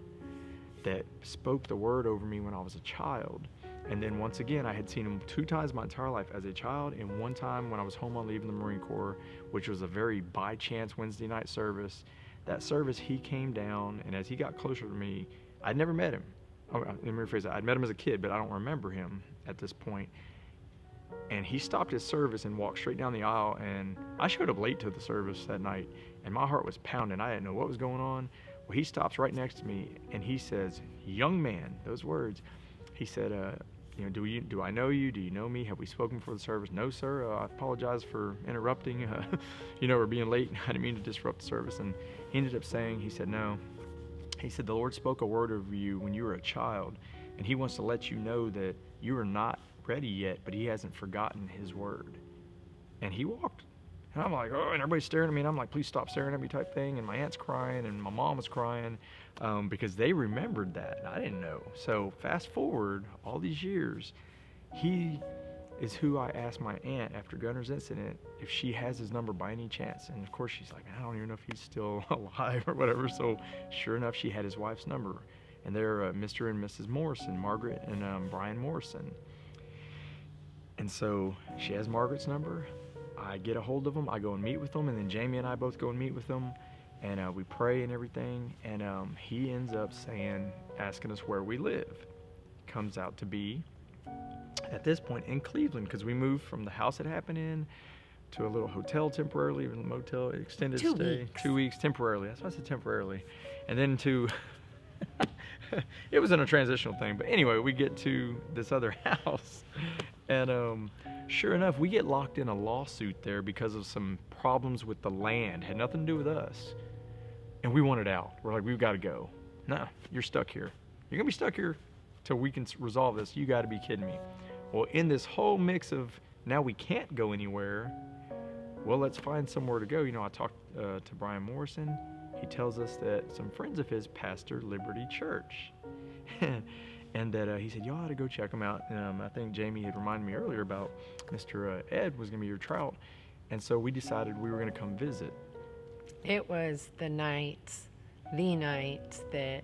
that spoke the word over me when I was a child? And then once again, I had seen him 2 times my entire life as a child, and 1 time when I was home on leave in the Marine Corps, which was a very by chance Wednesday night service. That service, he came down, and as he got closer to me, I'd never met him. Let me rephrase that. I'd met him as a kid, but I don't remember him at this point. And he stopped his service and walked straight down the aisle, and I showed up late to the service that night, and my heart was pounding. I didn't know what was going on. Well, he stops right next to me, and he says, "Young man," those words. He said, "Do I know you? Do you know me? Have we spoken before the service?" "No, sir. I apologize for interrupting, or being late. I didn't mean to disrupt the service." And he ended up saying, he said, "No." He said, "The Lord spoke a word over you when you were a child, and he wants to let you know that you are not ready yet, but he hasn't forgotten his word." And he walked. And I'm like, oh, and everybody's staring at me, and I'm like, please stop staring at me type thing. And my aunt's crying, and my mom was crying, because they remembered that. I didn't know. So fast forward all these years, he is who I asked my aunt after Gunner's incident if she has his number by any chance. And of course she's like, I don't even know if he's still alive or whatever. So sure enough, she had his wife's number. And they're Mr. and Mrs. Morrison, Margaret and Brian Morrison. And so she has Margaret's number. I get a hold of them. I go and meet with them. And then Jamie and I both go and meet with them. And we pray and everything. And he ends up asking us where we live. Comes out to be, at this point, in Cleveland, because we moved from the house it happened in to a little hotel temporarily, a motel, extended stay. 2 weeks temporarily. That's why I said temporarily. And then it was in a transitional thing. But anyway, we get to this other house. And sure enough, we get locked in a lawsuit there because of some problems with the land. Had nothing to do with us. And we wanted out. We're like, we've got to go. No, you're stuck here. You're going to be stuck here till we can resolve this. You got to be kidding me. Well, in this whole mix of now we can't go anywhere, well, let's find somewhere to go. I talked to Brian Morrison. He tells us that some friends of his pastor Liberty Church. And that he said, y'all ought to go check them out. I think Jamie had reminded me earlier about Mr. Ed was going to be your trout. And so we decided we were going to come visit. It was the night that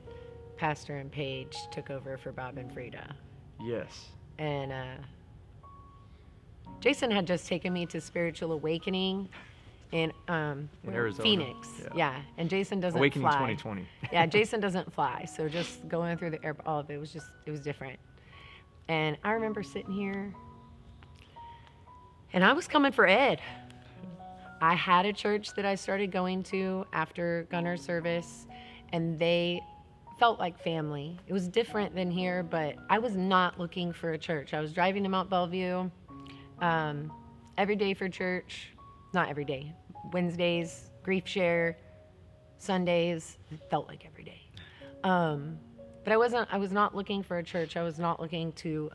Pastor and Paige took over for Bob and Frida. Yes. And Jason had just taken me to Spiritual Awakening in Arizona. Phoenix. Yeah. And Jason doesn't Awakening fly. 2020. Yeah, Jason doesn't fly. So just going through the air, all of it was different. And I remember sitting here, and I was coming for Ed. I had a church that I started going to after Gunner's service, and they felt like family. It was different than here, but I was not looking for a church. I was driving to Mount Bellevue every day for church. Not every day. Wednesdays, grief share, Sundays. It felt like every day. But I was not looking for a church. I was not looking to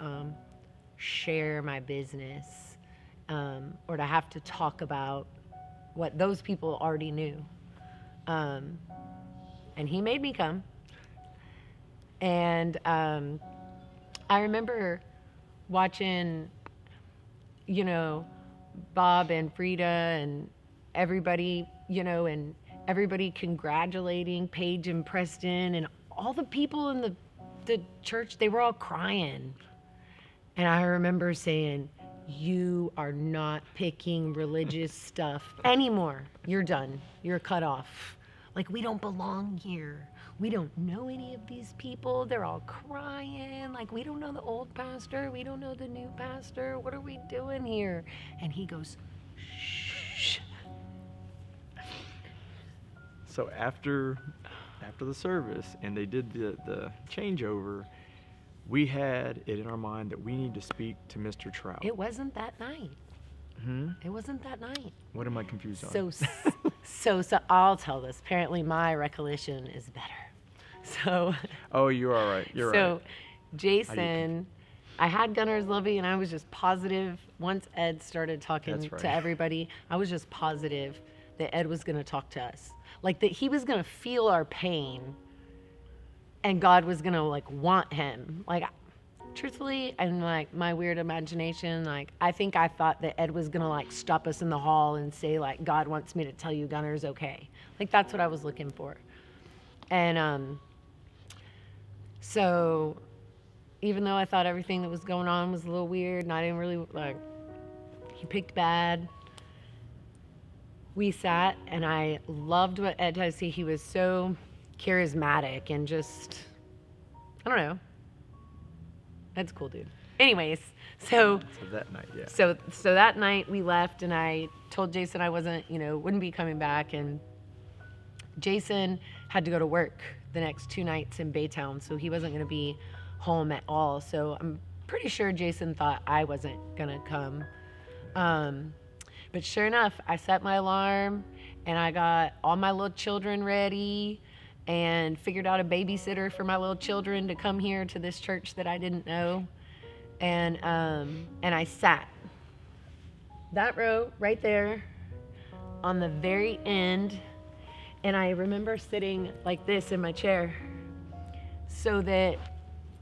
share my business or to have to talk about what those people already knew. And he made me come. And I remember watching, Bob and Frida and everybody, and everybody congratulating Paige and Preston and all the people in the church. They were all crying. And I remember saying, you are not picking religious stuff anymore. You're done. You're cut off. Like, we don't belong here. We don't know any of these people. They're all crying. Like, we don't know the old pastor. We don't know the new pastor. What are we doing here? And he goes, shh. So after the service and they did the changeover, we had it in our mind that we need to speak to Mr. Trout. It wasn't that night. It wasn't that night. What am I confused on? So I'll tell this. Apparently my recollection is better. So. Oh, you're all right. You're right. So Jason, I had Gunner's Lovey, and I was just positive. Once Ed started talking to everybody, I was just positive that Ed was going to talk to us. Like, that he was going to feel our pain, and God was going to, want him. Truthfully, and my weird imagination, I think I thought that Ed was going to, stop us in the hall and say, God wants me to tell you Gunner's okay. That's what I was looking for. And so even though I thought everything that was going on was a little weird, and I didn't really, he picked bad, we sat, and I loved what Ed had to say. He was so charismatic and just, I don't know. That's a cool dude. Anyways, So So that night, yeah. so that night we left, and I told Jason I wasn't, wouldn't be coming back, and Jason had to go to work the next 2 nights in Baytown, so he wasn't going to be home at all. So I'm pretty sure Jason thought I wasn't going to come. But sure enough, I set my alarm, and I got all my little children ready and figured out a babysitter for my little children to come here to this church that I didn't know. And I sat that row right there on the very end, and I remember sitting like this in my chair so that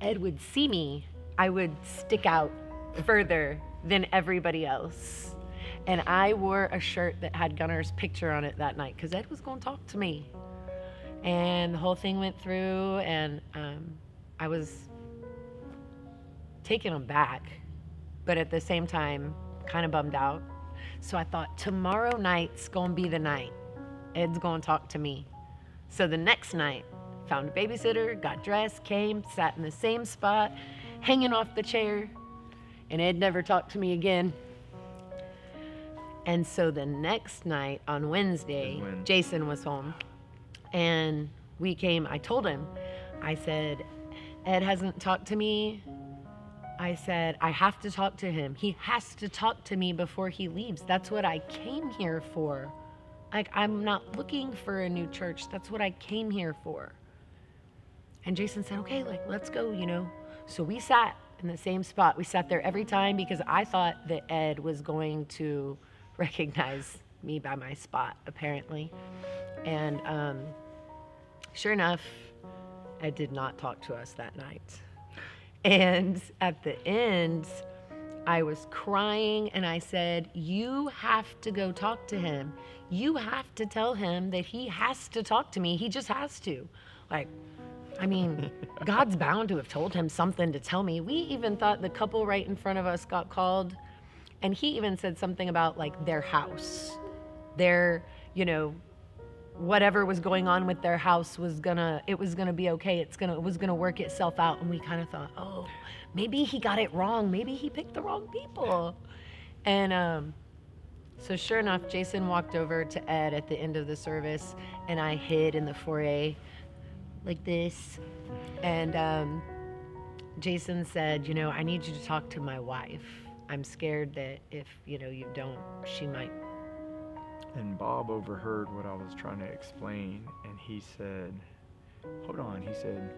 Ed would see me. I would stick out further than everybody else. And I wore a shirt that had Gunner's picture on it that night because Ed was going to talk to me. And the whole thing went through, and I was taken aback, but at the same time, kind of bummed out. So I thought, tomorrow night's gonna be the night. Ed's gonna talk to me. So the next night, found a babysitter, got dressed, came, sat in the same spot, hanging off the chair, and Ed never talked to me again. And so the next night, on Wednesday, Jason was home, and we came, I told him, I said, Ed hasn't talked to me. I said, I have to talk to him. He has to talk to me before he leaves. That's what I came here for. Like, I'm not looking for a new church. That's what I came here for. And Jason said, okay, like, let's go, So we sat in the same spot. We sat there every time because I thought that Ed was going to recognize me by my spot, apparently. And sure enough, Ed did not talk to us that night. And at the end, I was crying, and I said, you have to go talk to him. You have to tell him that he has to talk to me. He just has to. God's bound to have told him something to tell me. We even thought the couple right in front of us got called, and he even said something about, their house. Their, whatever was going on with their house was gonna be okay. It was gonna work itself out. And we kind of thought, oh, maybe he got it wrong. Maybe he picked the wrong people. And so sure enough, Jason walked over to Ed at the end of the service, and I hid in the foyer like this. And Jason said, I need you to talk to my wife. I'm scared that if, you don't, she might. And Bob overheard what I was trying to explain, and he said, hold on, he said,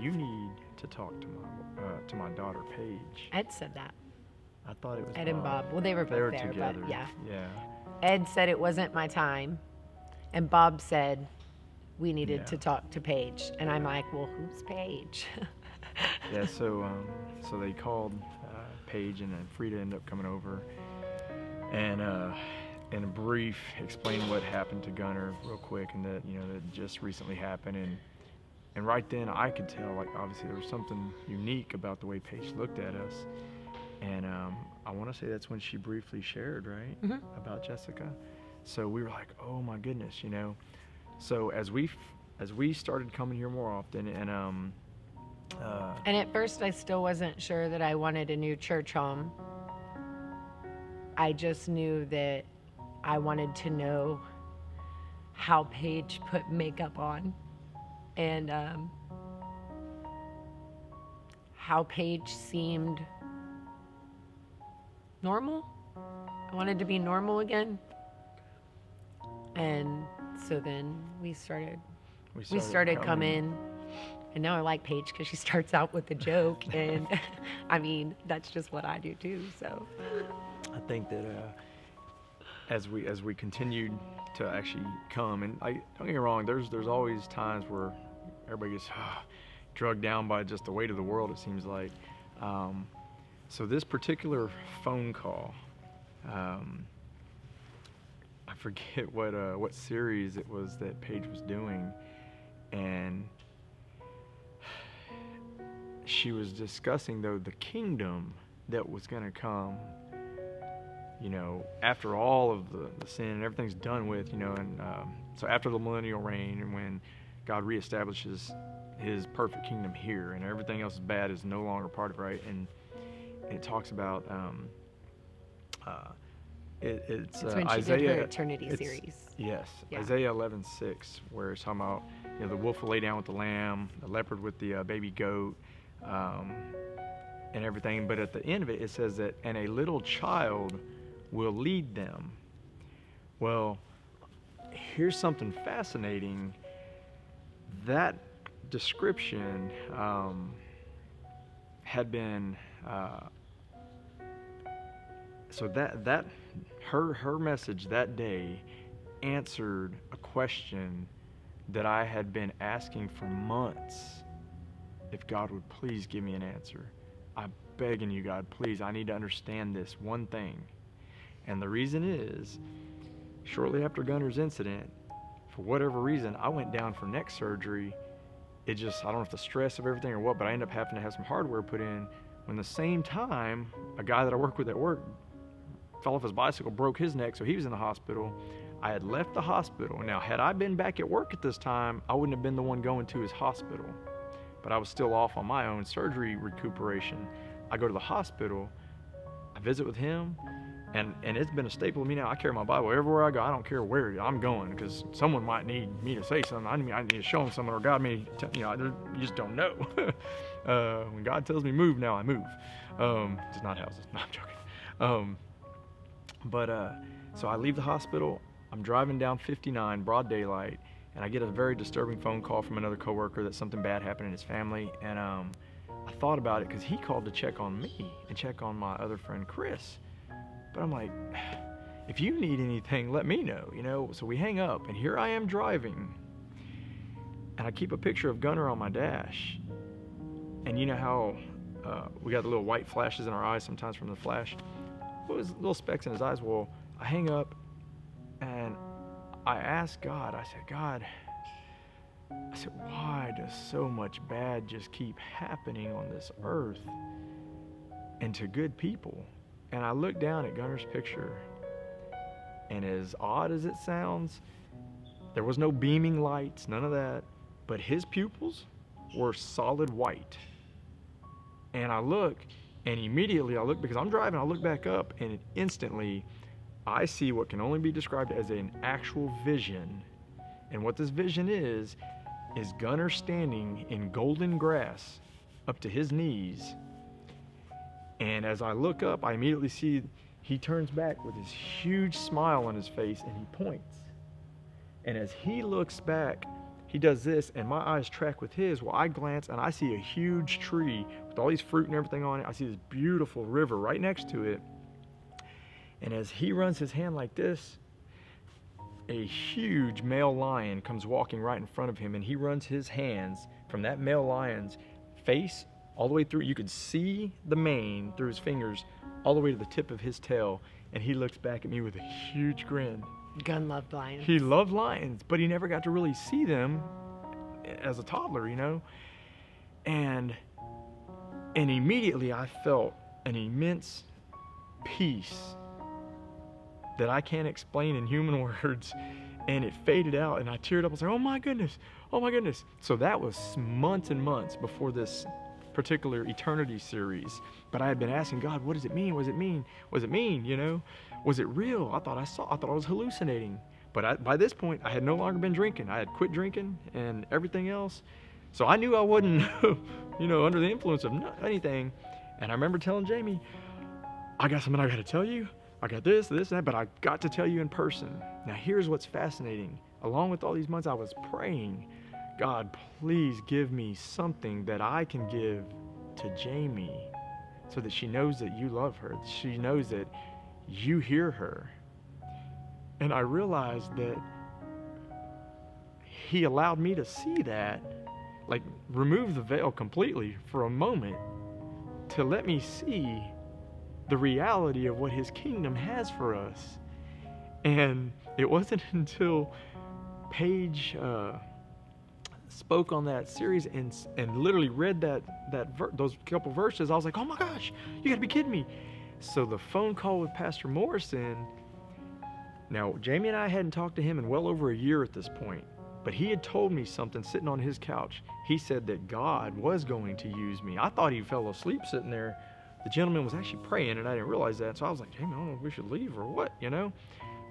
you need to talk to my daughter, Paige. Ed said that. I thought it was Ed and Bob. Well, they were both there, together. But yeah. Yeah. Ed said it wasn't my time, and Bob said we needed to talk to Paige. And I'm like, well, who's Paige? Yeah, so they called Paige, and then Frida ended up coming over, and in a brief, explain what happened to Gunner real quick, and that that just recently happened, and right then I could tell, obviously there was something unique about the way Paige looked at us, and I want to say that's when she briefly shared, right, about Jessica. So we were like, oh my goodness, So as we started coming here more often, and at first I still wasn't sure that I wanted a new church home. I just knew that I wanted to know how Paige put makeup on, and how Paige seemed normal. I wanted to be normal again. And so then we started coming. And now I like Paige because she starts out with a joke, and that's just what I do too. So I think that as we continued to actually come, and don't get me wrong, there's always times where everybody gets drugged down by just the weight of the world, it seems like. So this particular phone call, I forget what series it was that Paige was doing, and she was discussing, though, the kingdom that was going to come, after all of the sin and everything's done with, and so after the millennial reign, and when God reestablishes his perfect kingdom here, and everything else is bad is no longer part of it, right? It talks about it's It's when she Isaiah. did her Eternity it's- series. Yes, Yeah. Isaiah 11:6, where it's talking about the wolf will lay down with the lamb, the leopard with the baby goat, and everything. But at the end of it, it says that and a little child will lead them. Well, here's something fascinating. That description had been so that her message that day answered a question that I had been asking for months. If God would please give me an answer. I'm begging you, God, please, I need to understand this one thing. And the reason is, shortly after Gunner's incident, for whatever reason, I went down for neck surgery. It just, I don't know if the stress of everything or what, but I ended up having to have some hardware put in. When the same time, a guy that I work with at work fell off his bicycle, broke his neck, so he was in the hospital. I had left the hospital. Now, had I been back at work at this time, I wouldn't have been the one going to his hospital. But I was still off on my own surgery recuperation. I go to the hospital, I visit with him, and it's been a staple of me now. I carry my Bible everywhere I go. I don't care where I'm going, because someone might need me to say something. I need to show them something, or God may, you just don't know. When God tells me move, now I move. It's not houses. No, I'm joking. So I leave the hospital. I'm driving down 59, broad daylight, and I get a very disturbing phone call from another coworker that something bad happened in his family. And I thought about it because he called to check on me and check on my other friend Chris. But I'm like, if you need anything, let me know, So we hang up, and here I am driving, and I keep a picture of Gunner on my dash. And you know how we got the little white flashes in our eyes sometimes from the flash? Well, there's little specks in his eyes. Well, I hang up, and I asked God, I said, why does so much bad just keep happening on this earth and to good people? And I looked down at Gunner's picture, and as odd as it sounds, there was no beaming lights, none of that, but his pupils were solid white. And I look, and immediately I look, because I'm driving, I look back up, and instantly I see what can only be described as an actual vision. And what this vision is Gunner standing in golden grass up to his knees. And as I look up, I immediately see he turns back with this huge smile on his face, and he points. And as he looks back, he does this, and my eyes track with his. Well, I glance, and I see a huge tree with all these fruit and everything on it. I see this beautiful river right next to it. And as he runs his hand like this, a huge male lion comes walking right in front of him, and he runs his hands from that male lion's face all the way through. You could see the mane through his fingers all the way to the tip of his tail, and he looks back at me with a huge grin. Gun loved lions. He loved lions, but he never got to really see them as a toddler, And immediately I felt an immense peace that I can't explain in human words, and it faded out, and I teared up. I was like, oh my goodness. So that was months and months before this particular Eternity series. But I had been asking God, what does it mean? Was it mean? Was it real? I thought I was hallucinating. But by this point, I had no longer been drinking. I had quit drinking and everything else. So I knew I wasn't, under the influence of anything. And I remember telling Jamie, I got something I got to tell you. I got this, and that, but I got to tell you in person. Now, here's what's fascinating. Along with all these months, I was praying, God, please give me something that I can give to Jamie so that she knows that you love her. She knows that you hear her. And I realized that he allowed me to see that, like remove the veil completely for a moment to let me see the reality of what his kingdom has for us. And it wasn't until Paige spoke on that series and literally read those couple verses, I was like, oh my gosh, you gotta be kidding me. So the phone call with Pastor Morrison, now Jamie and I hadn't talked to him in well over a year at this point, but he had told me something sitting on his couch. He said that God was going to use me. I thought he fell asleep sitting there the gentleman was actually praying, and I didn't realize that. So I was like, hey, man, I don't know if we should leave or what, Well,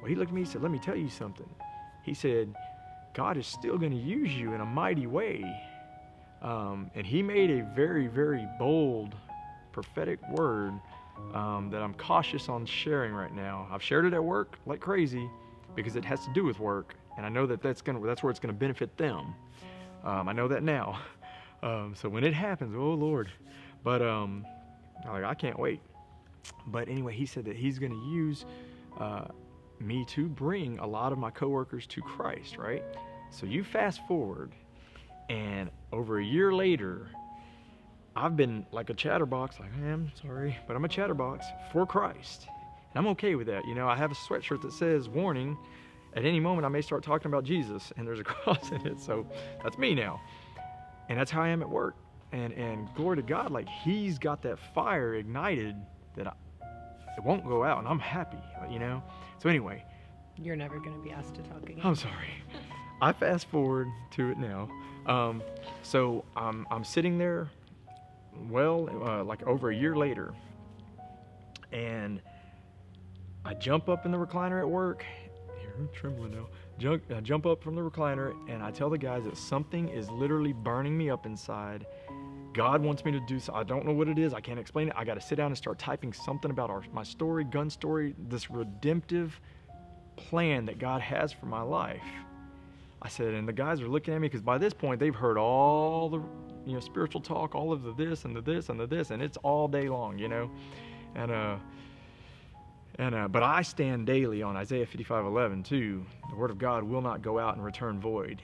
he looked at me and said, let me tell you something. He said, God is still going to use you in a mighty way. And he made a very, very bold prophetic word that I'm cautious on sharing right now. I've shared it at work like crazy because it has to do with work, and I know that that's where it's going to benefit them. I know that now. So when it happens, oh Lord, but I can't wait. But anyway, he said that he's going to use me to bring a lot of my coworkers to Christ, right? So you fast forward, and over a year later, I've been like a chatterbox, like I am, sorry, but I'm a chatterbox for Christ. And I'm okay with that. I have a sweatshirt that says, warning, at any moment I may start talking about Jesus, and there's a cross in it, so that's me now. And that's how I am at work. And glory to God, like he's got that fire ignited that it won't go out, and I'm happy, So anyway. You're never going to be asked to talk again. I'm sorry. I fast forward to it now. So I'm sitting there, like over a year later, and I jump up in the recliner at work. Here, I'm trembling now. I jump up from the recliner, and I tell the guys that something is literally burning me up inside. God wants me to do so. I don't know what it is. I can't explain it. I got to sit down and start typing something about my story, gun story, this redemptive plan that God has for my life. I said, and the guys are looking at me because by this point they've heard all the spiritual talk, all of the this and the this and the this, and it's all day long, but I stand daily on Isaiah 55:11 too. The word of God will not go out and return void.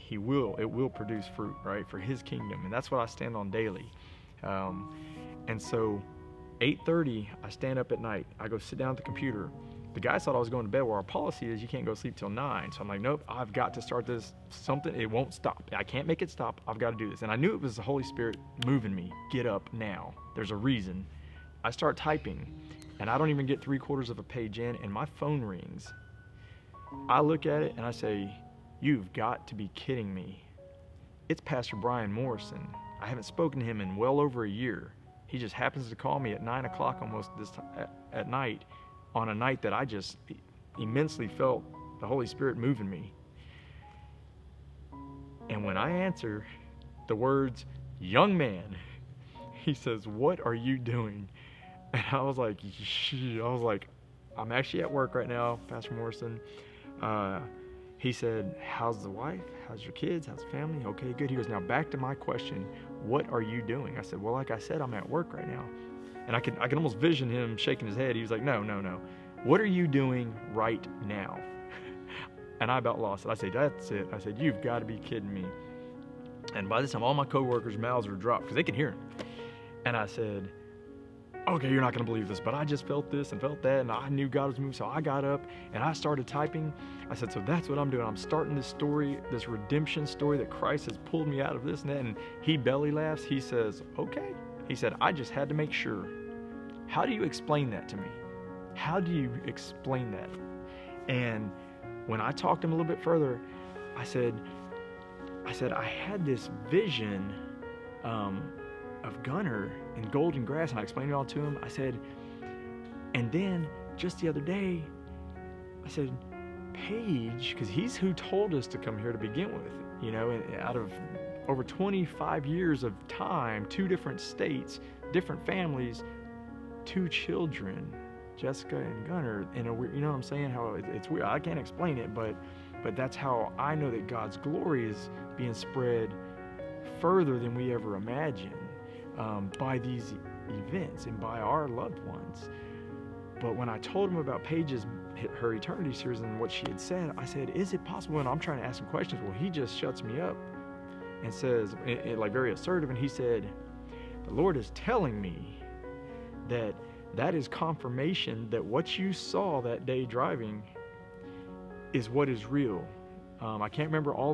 It will produce fruit, right, for his kingdom, and that's what I stand on daily. And so 8:30 I stand up at night. I go sit down at the computer. The guys thought I was going to bed, where our policy is you can't go sleep till 9. So I'm like, nope, I've got to start this something. It won't stop. I can't make it stop. I've got to do this. And I knew it was the Holy Spirit moving me. Get up now. There's a reason. I start typing, and I don't even get 3/4 of a page in, and my phone rings. I look at it, and I say, you've got to be kidding me. It's Pastor Brian Morrison. I haven't spoken to him in well over a year. He just happens to call me at 9 o'clock almost this at night, on a night that I just immensely felt the Holy Spirit moving me. And when I answer the words, young man, he says, what are you doing? And I was like, I'm actually at work right now, Pastor Morrison. He said, how's the wife? How's your kids? How's the family? Okay, good. He goes, now back to my question. What are you doing? I said, well, like I said, I'm at work right now. And I can almost vision him shaking his head. He was like, no. What are you doing right now? And I about lost it. I said, that's it. I said, you've got to be kidding me. And by this time, all my coworkers' mouths were dropped because they can hear him. And I said, okay, you're not going to believe this, but I just felt this and felt that, and I knew God was moving, so I got up and I started typing. I said, so that's what I'm doing. I'm starting this story, this redemption story that Christ has pulled me out of this and that. And he belly laughs. He says, okay. He said, I just had to make sure. How do you explain that to me? How do you explain that? And when I talked to him a little bit further, I said, I had this vision of Gunner and golden grass, and I explained it all to him. I said, and then just the other day, I said, Paige, because he's who told us to come here to begin with, and out of over 25 years of time, 2 different states, different families, 2 children, Jessica and Gunner, you know what I'm saying? How it's weird. I can't explain it, but that's how I know that God's glory is being spread further than we ever imagined by these events and by our loved ones. But when I told him about Paige's, her eternity series and what she had said, I said, is it possible? And I'm trying to ask him questions. Well, he just shuts me up and says, like very assertive, and he said, the Lord is telling me that is confirmation that what you saw that day driving is what is real. I can't remember all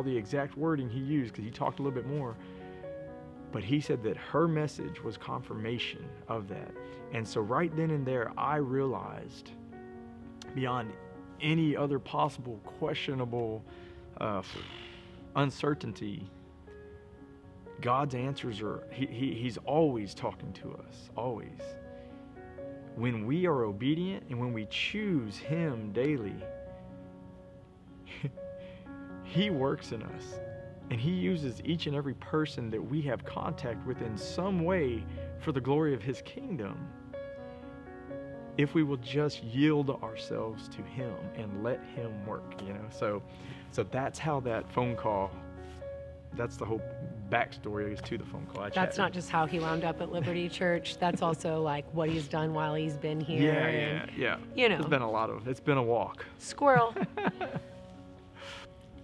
the exact wording he used because he talked a little bit more, but he said that her message was confirmation of that. And so right then and there, I realized beyond any other possible questionable uncertainty, God's answers are, he's always talking to us, always. When we are obedient and when we choose him daily, he works in us. And he uses each and every person that we have contact with in some way for the glory of his kingdom, if we will just yield ourselves to him and let him work, So that's how that phone call, that's the whole backstory, I guess, to the phone call. That's not just how he wound up at Liberty Church. That's also like what he's done while he's been here. Yeah. It's been a walk. Squirrel.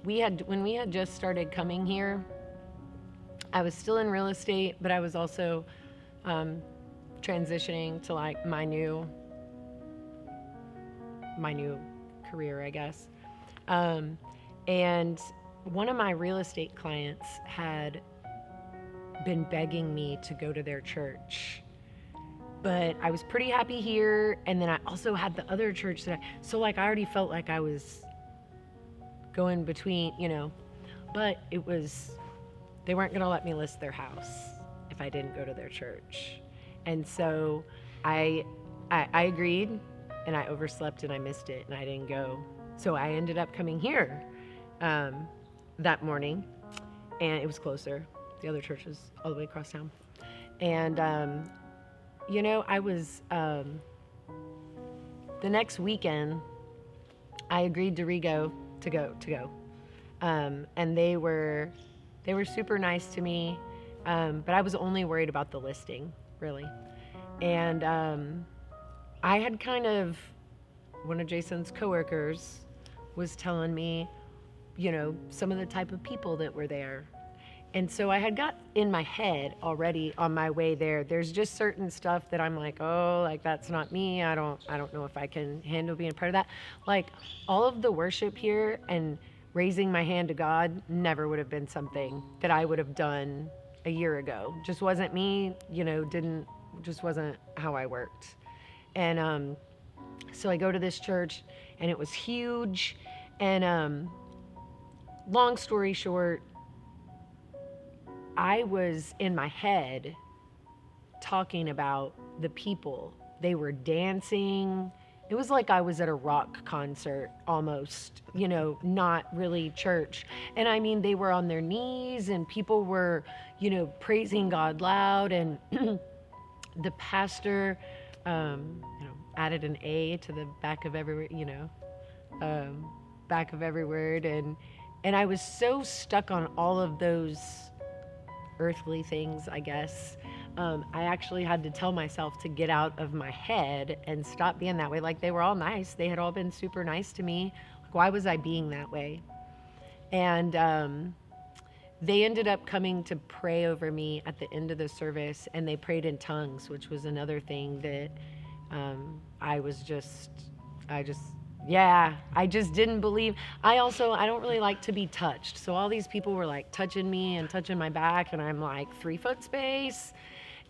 When we had just started coming here, I was still in real estate, but I was also transitioning to like my new career, I guess. And one of my real estate clients had been begging me to go to their church, but I was pretty happy here. And then I also had the other church I already felt like I was going between, but they weren't going to let me list their house if I didn't go to their church. And so I agreed, and I overslept and I missed it and I didn't go. So I ended up coming here that morning, and it was closer. The other church was all the way across town. And, I was, the next weekend, I agreed to go. And they were super nice to me. But I was only worried about the listing, really. And I had one of Jason's coworkers was telling me, some of the type of people that were there. And so I had got in my head already on my way there. There's just certain stuff that I'm like, oh, like that's not me. I don't know if I can handle being part of that. Like all of the worship here and raising my hand to God never would have been something that I would have done a year ago. Just wasn't me, just wasn't how I worked. And so I go to this church, and it was huge. And long story short, I was in my head talking about the people. They were dancing. It was like I was at a rock concert almost, not really church. And I mean, they were on their knees, and people were, praising God loud. And the pastor, added an A to the back of every, back of every word. And I was so stuck on all of those earthly things, I guess. I actually had to tell myself to get out of my head and stop being that way. Like, they were all nice. They had all been super nice to me. Like, why was I being that way? And they ended up coming to pray over me at the end of the service, and they prayed in tongues, which was another thing that I just didn't believe. I don't really like to be touched. So all these people were like touching me and touching my back, and I'm like 3 foot space.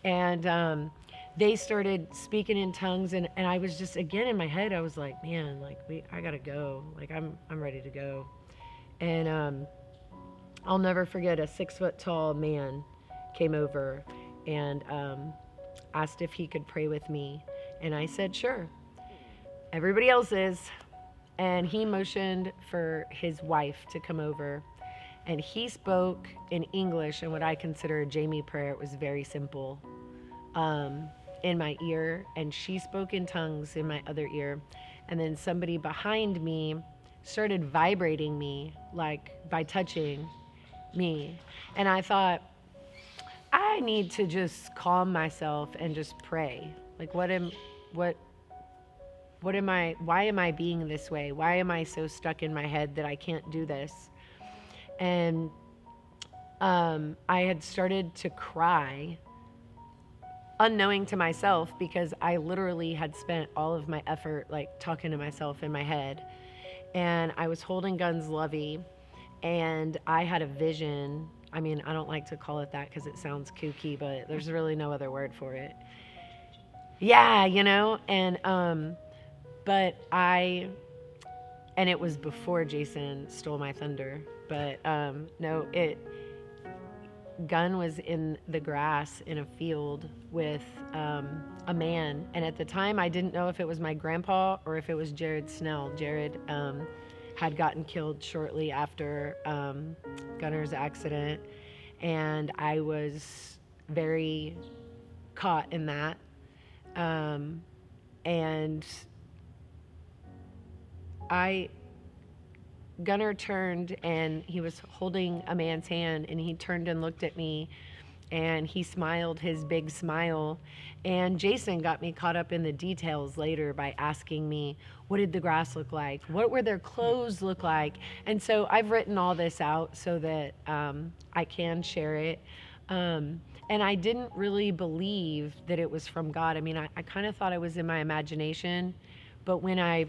And they started speaking in tongues, and I was just, again, in my head, I was like, man, like I gotta go. Like I'm ready to go. And I'll never forget, a 6 foot tall man came over and asked if he could pray with me. And I said, sure. Everybody else is. And he motioned for his wife to come over. And he spoke in English in what I consider a Jamie prayer. It was very simple, in my ear. And she spoke in tongues in my other ear. And then somebody behind me started vibrating me, like by touching me. And I thought, I need to just calm myself and just pray. Like, why am I being this way? Why am I so stuck in my head that I can't do this? And I had started to cry, unknowing to myself, because I literally had spent all of my effort like talking to myself in my head. And I was holding Guns Lovey, and I had a vision. I mean, I don't like to call it that because it sounds kooky, but there's really no other word for it. Yeah, and and it was before Jason stole my thunder, but no, Gunn was in the grass in a field with a man. And at the time, I didn't know if it was my grandpa or if it was Jared Snell. Jared had gotten killed shortly after Gunner's accident. And I was very caught in that. And Gunner turned and he was holding a man's hand, and he turned and looked at me, and he smiled his big smile. And Jason got me caught up in the details later by asking me, what did the grass look like? What were their clothes look like? And so I've written all this out so that I can share it. And I didn't really believe that it was from God. I mean, I kind of thought it was in my imagination, but when I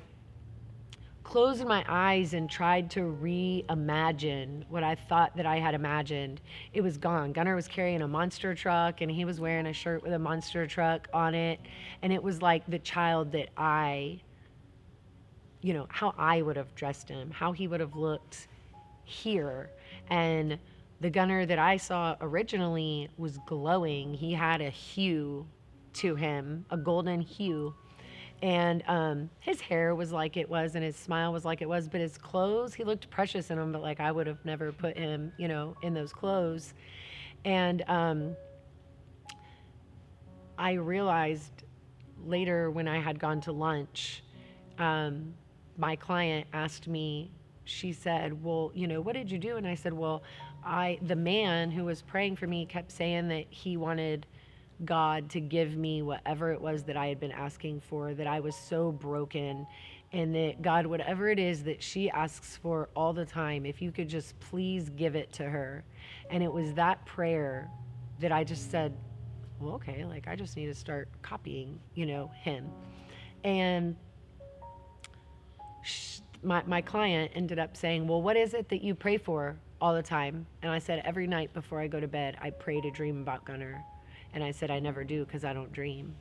closed my eyes and tried to reimagine what I thought that I had imagined, it was gone. Gunner was carrying a monster truck, and he was wearing a shirt with a monster truck on it. And it was like the child that how I would have dressed him, how he would have looked here. And the Gunner that I saw originally was glowing. He had a hue to him, a golden hue. And his hair was like it was, and his smile was like it was, but his clothes, he looked precious in them, but like I would have never put him, in those clothes. And I realized later when I had gone to lunch, my client asked me, she said, well, what did you do? And I said, well, the man who was praying for me kept saying that he wanted God to give me whatever it was that I had been asking for, that I was so broken, and that God, whatever it is that she asks for all the time, if you could just please give it to her. And it was that prayer that I just said, well, okay, like I just need to start copying, him. And my client ended up saying, well, what is it that you pray for all the time? And I said, every night before I go to bed, I pray to dream about Gunner. And I said, I never do, because I don't dream.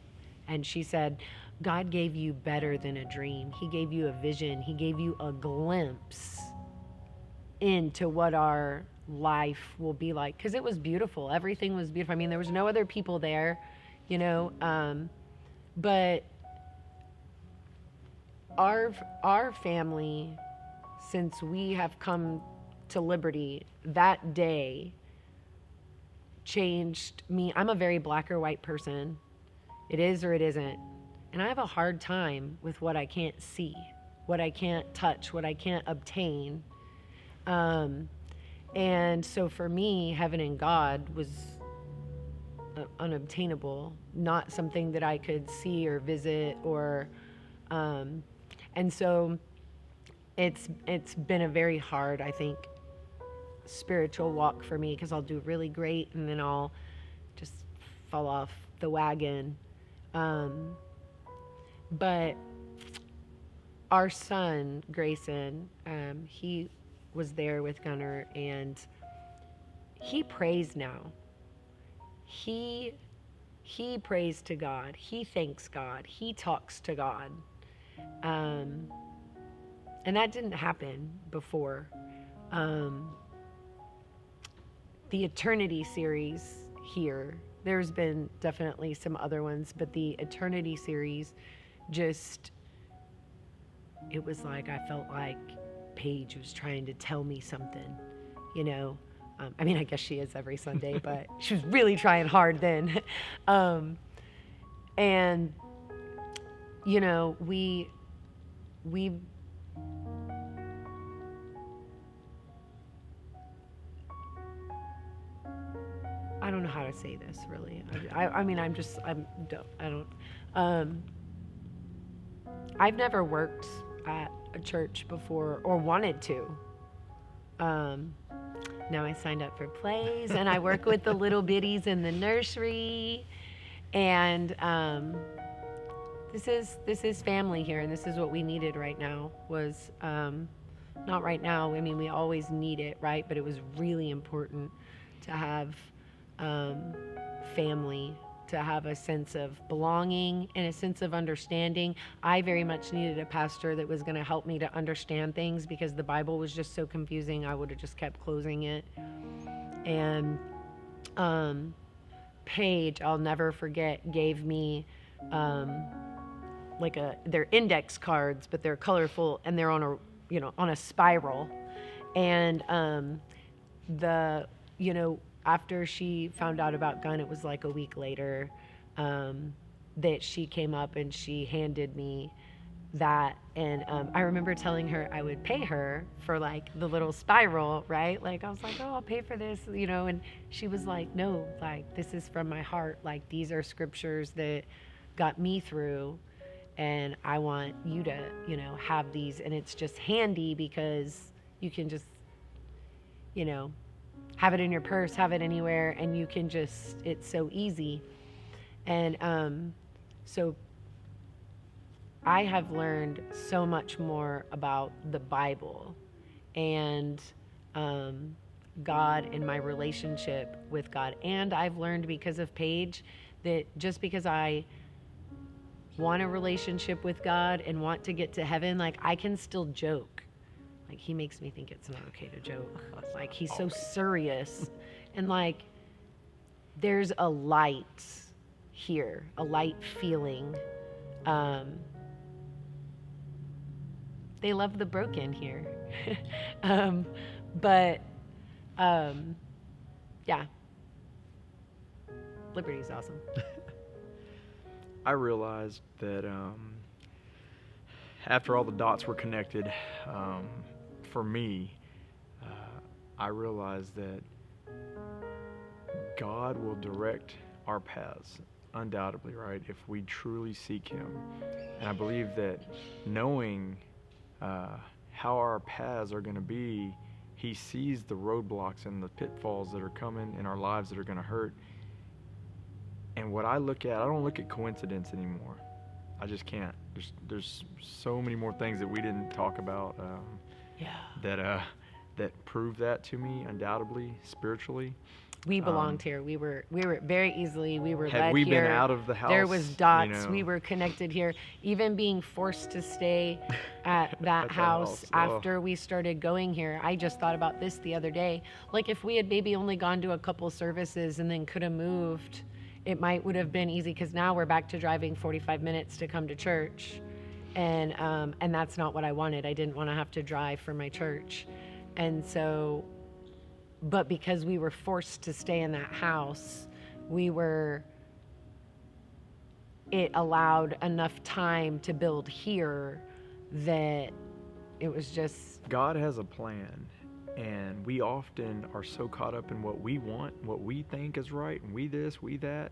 And she said, God gave you better than a dream. He gave you a vision. He gave you a glimpse into what our life will be like. Because it was beautiful. Everything was beautiful. I mean, there was no other people there, but our family, since we have come to Liberty, that day changed me. I'm a very black or white person. It is or it isn't. And I have a hard time with what I can't see, what I can't touch, what I can't obtain. And so for me, heaven and God was unobtainable, not something that I could see or visit or, and so it's been a very hard, I think, spiritual walk for me, because I'll do really great and then I'll just fall off the wagon. But our son, Grayson, he was there with Gunner, and he prays now. He prays to God. He thanks God. He talks to God. And that didn't happen before. The Eternity series here, there's been definitely some other ones, but the Eternity series just, it was like I felt like Paige was trying to tell me something, I mean, I guess she is every Sunday, but she was really trying hard then. And, we I don't know how to say this really. I've never worked at a church before or wanted to. Now I signed up for plays and I work with the little bitties in the nursery, and this is family here, and this is what we needed right now. Was not right now. I mean, we always need it, right? But it was really important to have family, to have a sense of belonging and a sense of understanding. I very much needed a pastor that was going to help me to understand things, because the Bible was just so confusing. I would have just kept closing it. And Paige, I'll never forget, gave me they're index cards, but they're colorful and they're on a spiral. And after she found out about Gun, it was like a week later, that she came up and she handed me that. And I remember telling her I would pay her for like the little spiral, right? Like I was like, oh, I'll pay for this, and she was like, no, like this is from my heart. Like these are scriptures that got me through, and I want you to, have these. And it's just handy because you can just, have it in your purse, have it anywhere, and you can just, it's so easy. And so I have learned so much more about the Bible and God and my relationship with God. And I've learned because of Paige that just because I want a relationship with God and want to get to heaven, like I can still joke. Like he makes me think it's not okay to joke. Like he's so serious. And like there's a light here, a light feeling. They love the broken here. Yeah. Liberty's awesome. I realized that after all the dots were connected, for me, I realized that God will direct our paths, undoubtedly, right, if we truly seek Him. And I believe that knowing how our paths are going to be, He sees the roadblocks and the pitfalls that are coming in our lives that are going to hurt. And what I look at, I don't look at coincidence anymore. I just can't. There's so many more things that we didn't talk about that prove that to me, undoubtedly, spiritually. We belonged here. We were very easily, we were Had led we here. been out of the house, there was dots. We were connected here. Even being forced to stay at that house after we started going here. I just thought about this the other day. Like if we had maybe only gone to a couple services and then could have moved, it would have been easy, because now we're back to driving 45 minutes to come to church. And that's not what I wanted. I didn't want to have to drive for my church. And so, but because we were forced to stay in that house, it allowed enough time to build here that it was just... God has a plan, and we often are so caught up in what we want, what we think is right, and we this, we that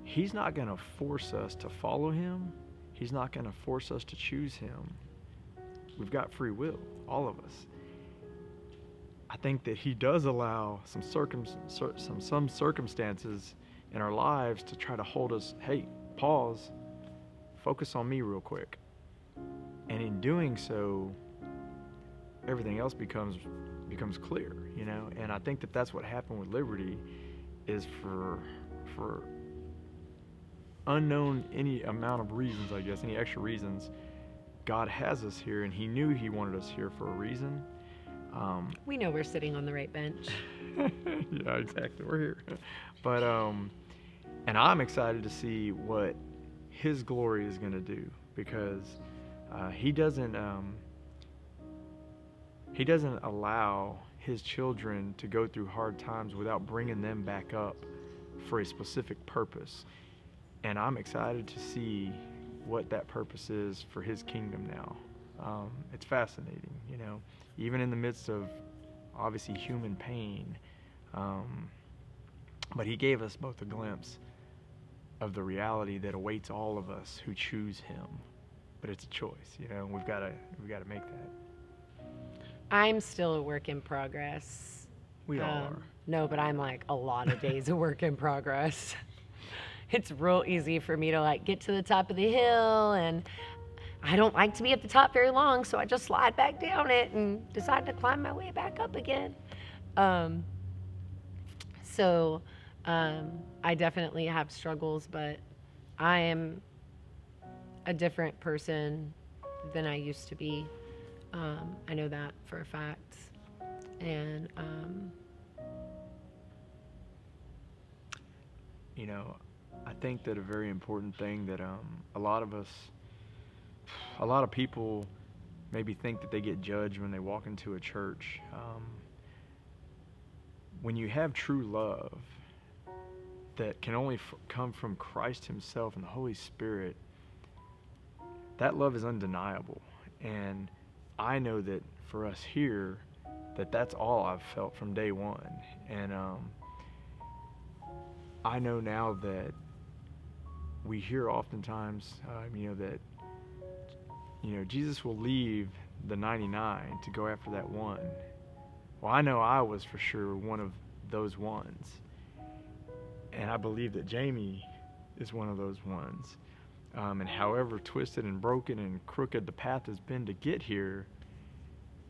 He's not going to force us to follow Him. He's not going to force us to choose Him. We've got free will, all of us. I think that He does allow some circumstances in our lives to try to hold us, hey, pause, focus on me real quick. And in doing so, everything else becomes clear, And I think that that's what happened with Liberty, is for unknown any amount of reasons, I guess, any extra reasons, God has us here, and He knew He wanted us here for a reason. We know we're sitting on the right bench. Yeah, exactly. We're here. But, and I'm excited to see what His glory is going to do, because He doesn't allow His children to go through hard times without bringing them back up for a specific purpose. And I'm excited to see what that purpose is for His kingdom now. It's fascinating, even in the midst of obviously human pain. But He gave us both a glimpse of the reality that awaits all of us who choose Him. But it's a choice, we've got to make that. I'm still a work in progress. We all are. No, but I'm like a lot of days a work in progress. It's real easy for me to like get to the top of the hill, and I don't like to be at the top very long, so I just slide back down it and decide to climb my way back up again. I definitely have struggles, but I am a different person than I used to be. I know that for a fact. And I think that a very important thing that a lot of us, a lot of people maybe think that they get judged when they walk into a church. When you have true love that can only come from Christ himself and the Holy Spirit, that love is undeniable. And I know that for us here, that's all I've felt from day one. And I know now that we hear oftentimes, that, Jesus will leave the 99 to go after that one. Well, I know I was for sure one of those ones. And I believe that Jamie is one of those ones. And however twisted and broken and crooked the path has been to get here,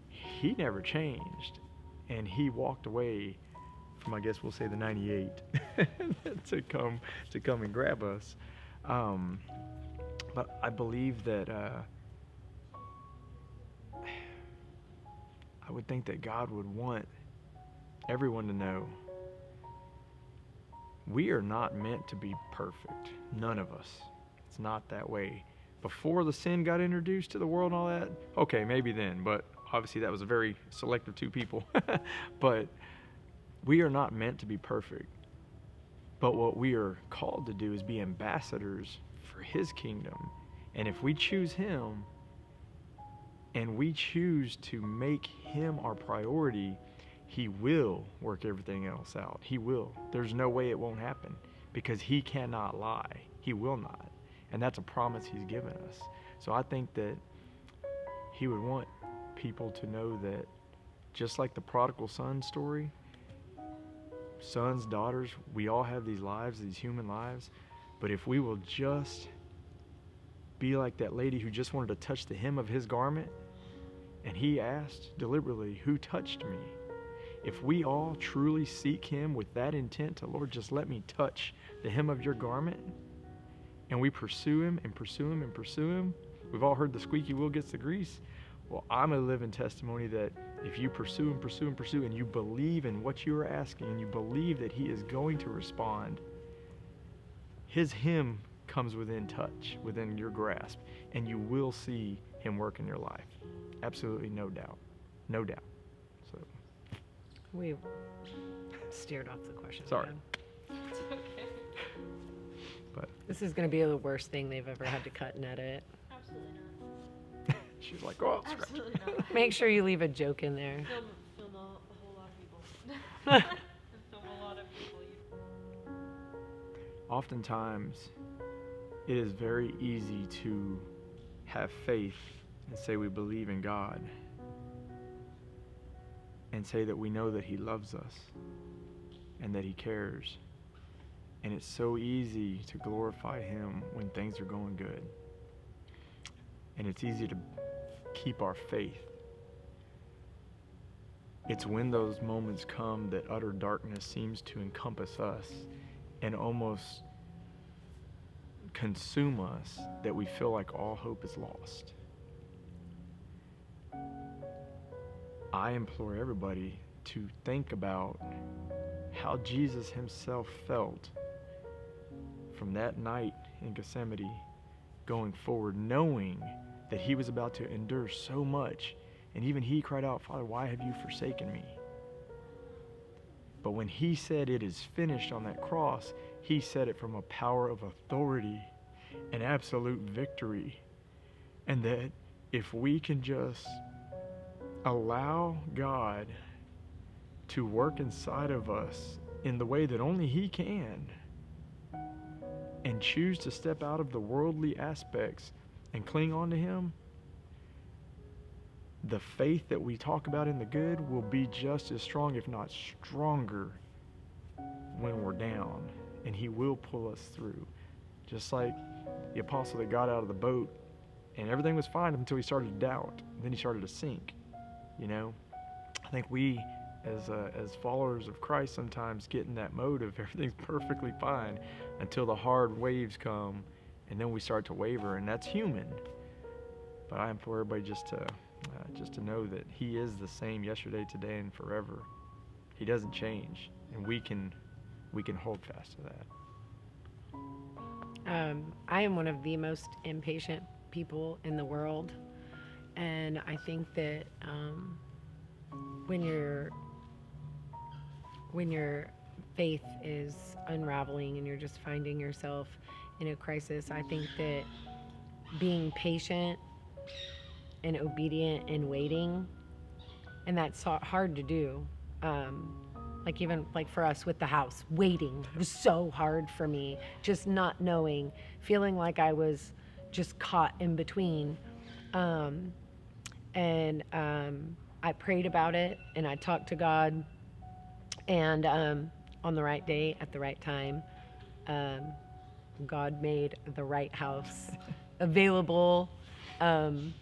he never changed. And he walked away from, I guess we'll say, the 98 to come and grab us. But I believe that I would think that God would want everyone to know we are not meant to be perfect. None of us. It's not that way. Before the sin got introduced to the world and all that, okay, maybe then, but obviously that was a very selective two people. But we are not meant to be perfect. But what we are called to do is be ambassadors for his kingdom. And if we choose him and we choose to make him our priority, he will work everything else out. He will. There's no way it won't happen because he cannot lie. He will not. And that's a promise he's given us. So I think that he would want people to know that just like the prodigal son story, sons, daughters, we all have these lives, these human lives. But if we will just be like that lady who just wanted to touch the hem of his garment, and he asked deliberately, "Who touched me?" If we all truly seek him with that intent to, Lord, just let me touch the hem of your garment, and we pursue him and pursue him and pursue him, we've all heard the squeaky wheel gets the grease. Well, I'm a living testimony that if you pursue and pursue and pursue, and you believe in what you are asking, and you believe that he is going to respond, his hem comes within touch, within your grasp, and you will see him work in your life. Absolutely no doubt. No doubt. So we steered off the question. Sorry. Again. It's okay. But This is going to be the worst thing they've ever had to cut and edit. Absolutely not. she's like, oh, scratch. Absolutely not. Make sure you leave a joke in there. Film a whole lot of people. Film a lot of people. Oftentimes, it is very easy to have faith and say we believe in God and say that we know that he loves us and that he cares. And it's so easy to glorify him when things are going good. And it's easy to keep our faith. It's when those moments come that utter darkness seems to encompass us and almost consume us that we feel like all hope is lost. I implore everybody to think about how Jesus himself felt from that night in Gethsemane going forward, knowing that he was about to endure so much. And even he cried out, "Father, why have you forsaken me?" But when he said it is finished on that cross, he said it from a power of authority and absolute victory. And that if we can just allow God to work inside of us in the way that only he can, and choose to step out of the worldly aspects and cling on to him, the faith that we talk about in the good will be just as strong, if not stronger, when we're down. And he will pull us through. Just like the apostle that got out of the boat and everything was fine until he started to doubt. And then he started to sink. You know, I think we as followers of Christ sometimes get in that mode of everything's perfectly fine until the hard waves come, and then we start to waver, and that's human. But I implore everybody just to know that he is the same yesterday, today, and forever. He doesn't change, and we can hold fast to that. I am one of the most impatient people in the world, and I think that when your faith is unraveling and you're just finding yourself in a crisis, I think that being patient and obedient and waiting, and that's hard to do. Like even like for us with the house, waiting was so hard for me, just not knowing, feeling like I was just caught in between. I prayed about it and I talked to God, and on the right day at the right time, God made the right house available. And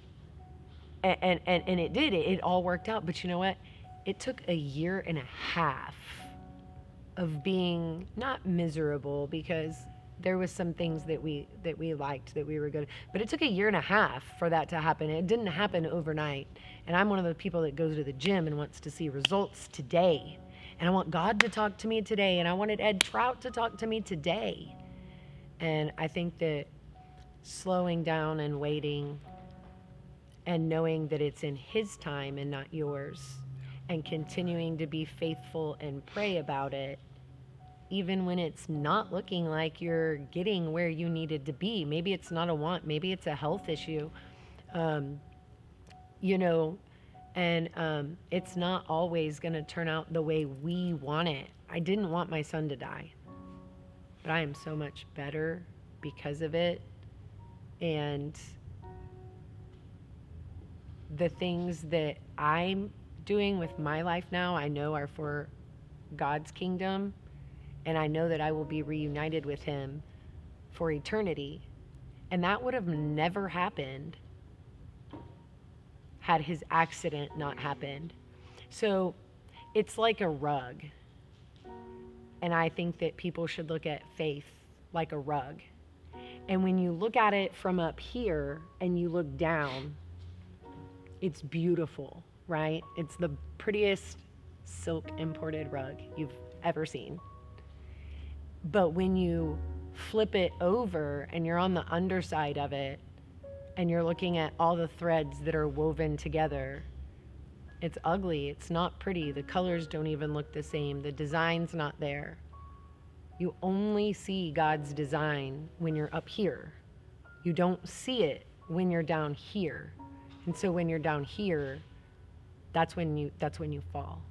it did. It all worked out. But you know what? It took a year and a half of being not miserable, because there was some things that we liked, that we were good. But it took a year and a half for that to happen. It didn't happen overnight. And I'm one of the people that goes to the gym and wants to see results today. And I want God to talk to me today. And I wanted Ed Trout to talk to me today. And I think that slowing down and waiting and knowing that it's in His time and not yours, and continuing to be faithful and pray about it, even when it's not looking like you're getting where you needed to be. Maybe it's not a want, maybe it's a health issue, and it's not always going to turn out the way we want it. I didn't want my son to die, but I am so much better because of it. And the things that I'm doing with my life now, I know are for God's kingdom, and I know that I will be reunited with Him for eternity. And that would have never happened had his accident not happened. So it's like a rug. And I think that people should look at faith like a rug. And when you look at it from up here and you look down, it's beautiful, right? It's the prettiest silk imported rug you've ever seen. But when you flip it over and you're on the underside of it and you're looking at all the threads that are woven together, it's ugly. It's not pretty. The colors don't even look the same. The design's not there. You only see God's design when you're up here. You don't see it when you're down here. And so when you're down here, that's when you fall.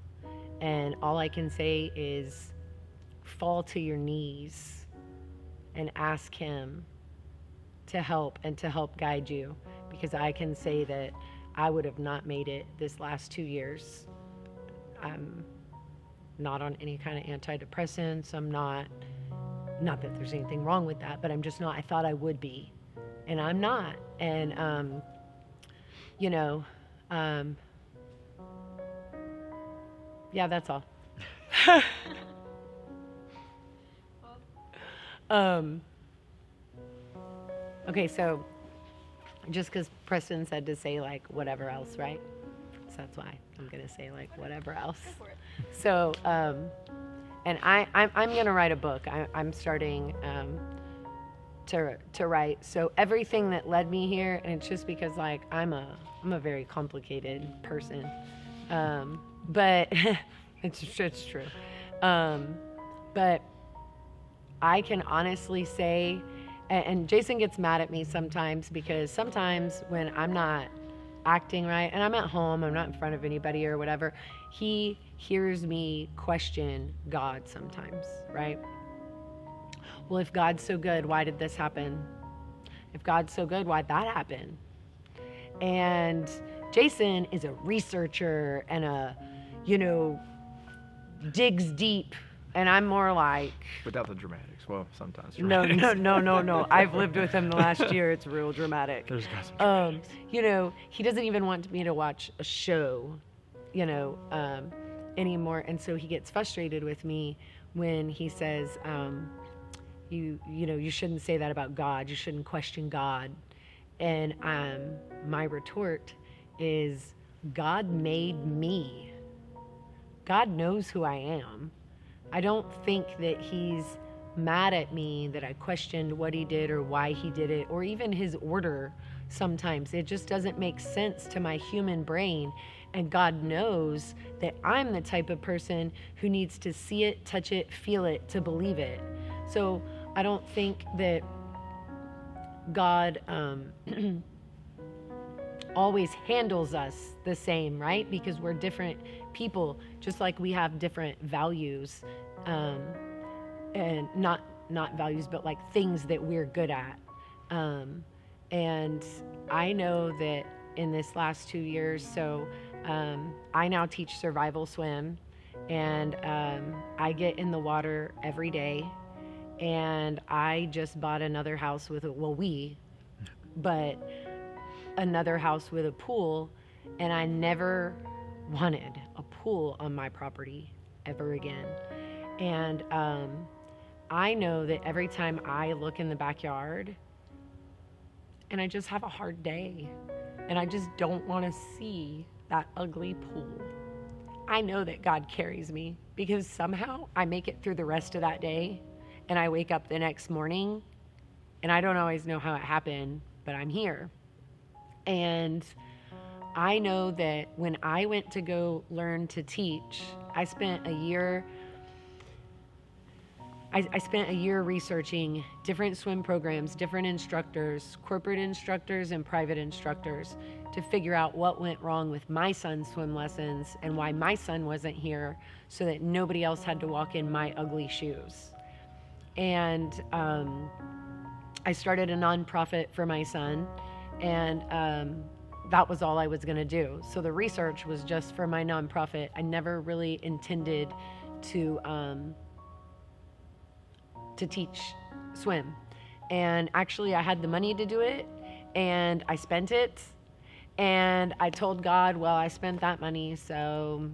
And all I can say is fall to your knees and ask Him to help and to help guide you, because I can say that I would have not made it this last 2 years. I'm not on any kind of antidepressants. I'm not that there's anything wrong with that, but I'm just not. I thought I would be, and I'm not. And yeah, that's all. Okay, so just because Preston said to say like whatever else, right? So that's why I'm gonna say like whatever else. Go for it. So, and I'm gonna write a book. I'm starting to write. So everything that led me here, and it's just because like I'm a very complicated person, but it's true. But I can honestly say, and Jason gets mad at me sometimes, because sometimes when I'm not acting right and I'm at home, I'm not in front of anybody or whatever, he hears me question God sometimes, right? Well, if God's so good, why did this happen? If God's so good, why'd that happen? And Jason is a researcher and digs deep. And I'm more like... Without the dramatics. Well, sometimes. No. I've lived with him the last year. It's real dramatic. There's got some dramatics. He doesn't even want me to watch a show, anymore. And so he gets frustrated with me when he says, you shouldn't say that about God. You shouldn't question God. And my retort is, God made me. God knows who I am. I don't think that He's mad at me, that I questioned what he did or why he did it, or even his order sometimes. It just doesn't make sense to my human brain. And God knows that I'm the type of person who needs to see it, touch it, feel it to believe it. So I don't think that God always handles us the same, right? Because we're different people, just like we have different values, and not values, but like things that we're good at. And I know that in this last 2 years, so I now teach survival swim, and I get in the water every day. And I just bought another house with another house with a pool, and I never wanted a pool on my property ever again. And I know that every time I look in the backyard and I just have a hard day and I just don't want to see that ugly pool, I know that God carries me, because somehow I make it through the rest of that day, and I wake up the next morning and I don't always know how it happened, but I'm here. And I know that when I went to go learn to teach, I spent a year researching different swim programs, different instructors, corporate instructors and private instructors, to figure out what went wrong with my son's swim lessons and why my son wasn't here, so that nobody else had to walk in my ugly shoes. And I started a nonprofit for my son, and that was all I was going to do. So the research was just for my nonprofit. I never really intended to teach swim. And actually, I had the money to do it, and I spent it. And I told God, well, I spent that money, so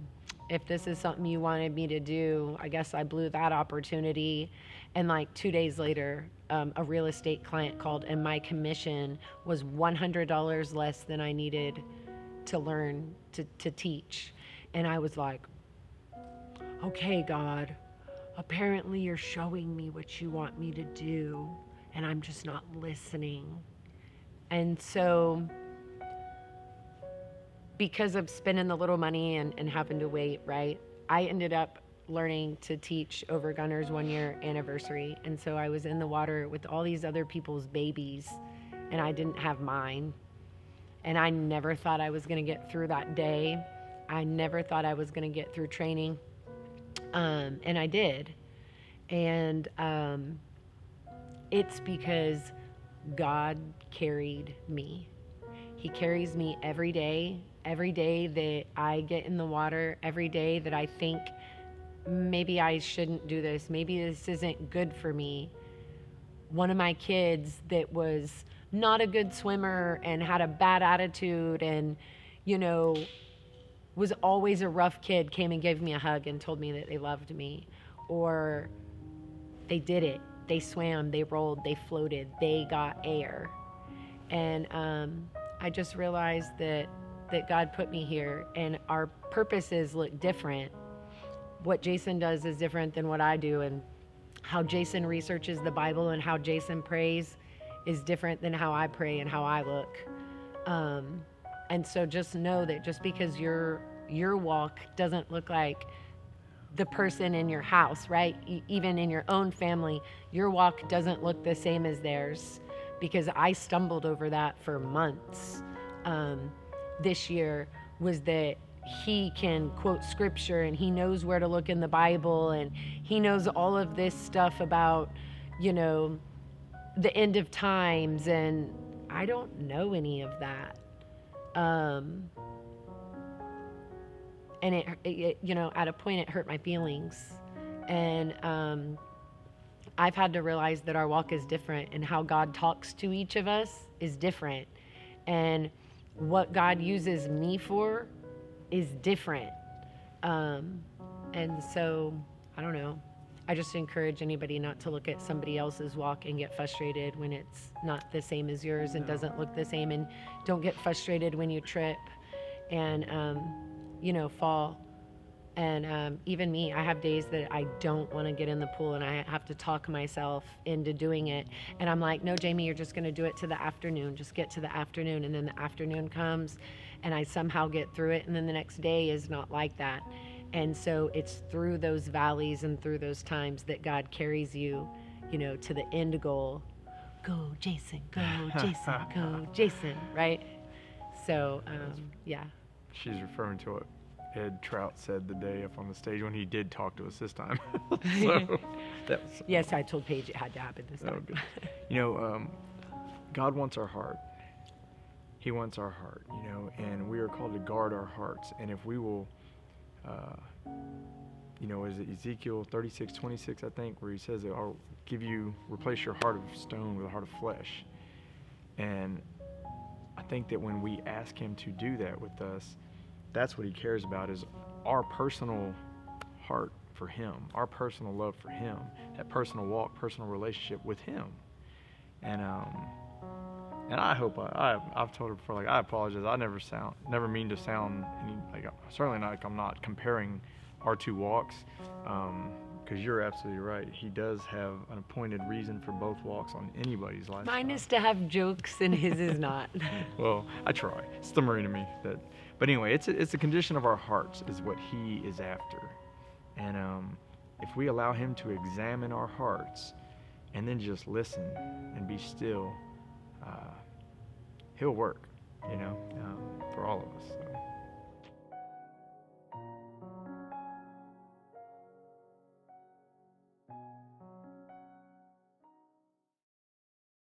if this is something you wanted me to do, I guess I blew that opportunity. And like 2 days later, a real estate client called, and my commission was $100 less than I needed to learn to teach. And I was like, okay, God, apparently you're showing me what you want me to do, and I'm just not listening. And so, because of spending the little money and having to wait, right, I ended up learning to teach over Gunner's 1 year anniversary. And so I was in the water with all these other people's babies, and I didn't have mine. And I never thought I was going to get through that day. I never thought I was going to get through training. And I did. And it's because God carried me. He carries me every day that I get in the water, every day that I think maybe I shouldn't do this, maybe this isn't good for me. One of my kids that was not a good swimmer and had a bad attitude and, was always a rough kid, came and gave me a hug and told me that they loved me. Or they did it. They swam, they rolled, they floated, they got air. And I just realized that God put me here, and our purposes look different. What Jason does is different than what I do, and how Jason researches the Bible and how Jason prays is different than how I pray and how I look. And so just know that just because your walk doesn't look like the person in your house, right? Even in your own family, your walk doesn't look the same as theirs, because I stumbled over that for months. This year was that he can quote scripture, and he knows where to look in the Bible, and he knows all of this stuff about, the end of times, and I don't know any of that. And it at a point it hurt my feelings. And I've had to realize that our walk is different, and how God talks to each of us is different. And what God uses me for is different. And so, I don't know. I just encourage anybody not to look at somebody else's walk and get frustrated when it's not the same as yours and doesn't look the same. And don't get frustrated when you trip and, fall. And even me, I have days that I don't want to get in the pool and I have to talk myself into doing it. And I'm like, no, Jamie, you're just going to do it to the afternoon. Just get to the afternoon. And then the afternoon comes and I somehow get through it. And then the next day is not like that. And so it's through those valleys and through those times that God carries you, you know, to the end goal. Go, Jason, go, Jason, go, Jason, right? So, yeah. She's referring to what Ed Trout said the day up on the stage when he did talk to us this time. That was, Yes, I told Paige it had to happen this time. good. You know, God wants our heart. He wants our heart, you know, and we are called to guard our hearts. And if we will, you know, is it Ezekiel 36:26, I think, where he says, I'll replace your heart of stone with a heart of flesh. And I think that when we ask him to do that with us, that's what he cares about, is our personal heart for him, our personal love for him, that personal walk, personal relationship with him. And I hope I've told her before, like, I apologize. I never mean to sound certainly not like I'm not comparing our two walks, because you're absolutely right. He does have an appointed reason for both walks on anybody's life. Mine is to have jokes and his is not. Well, I try. It's the Marine in me that. But anyway, it's a condition of our hearts is what he is after. And if we allow him to examine our hearts and then just listen and be still, he'll work, you know, for all of us.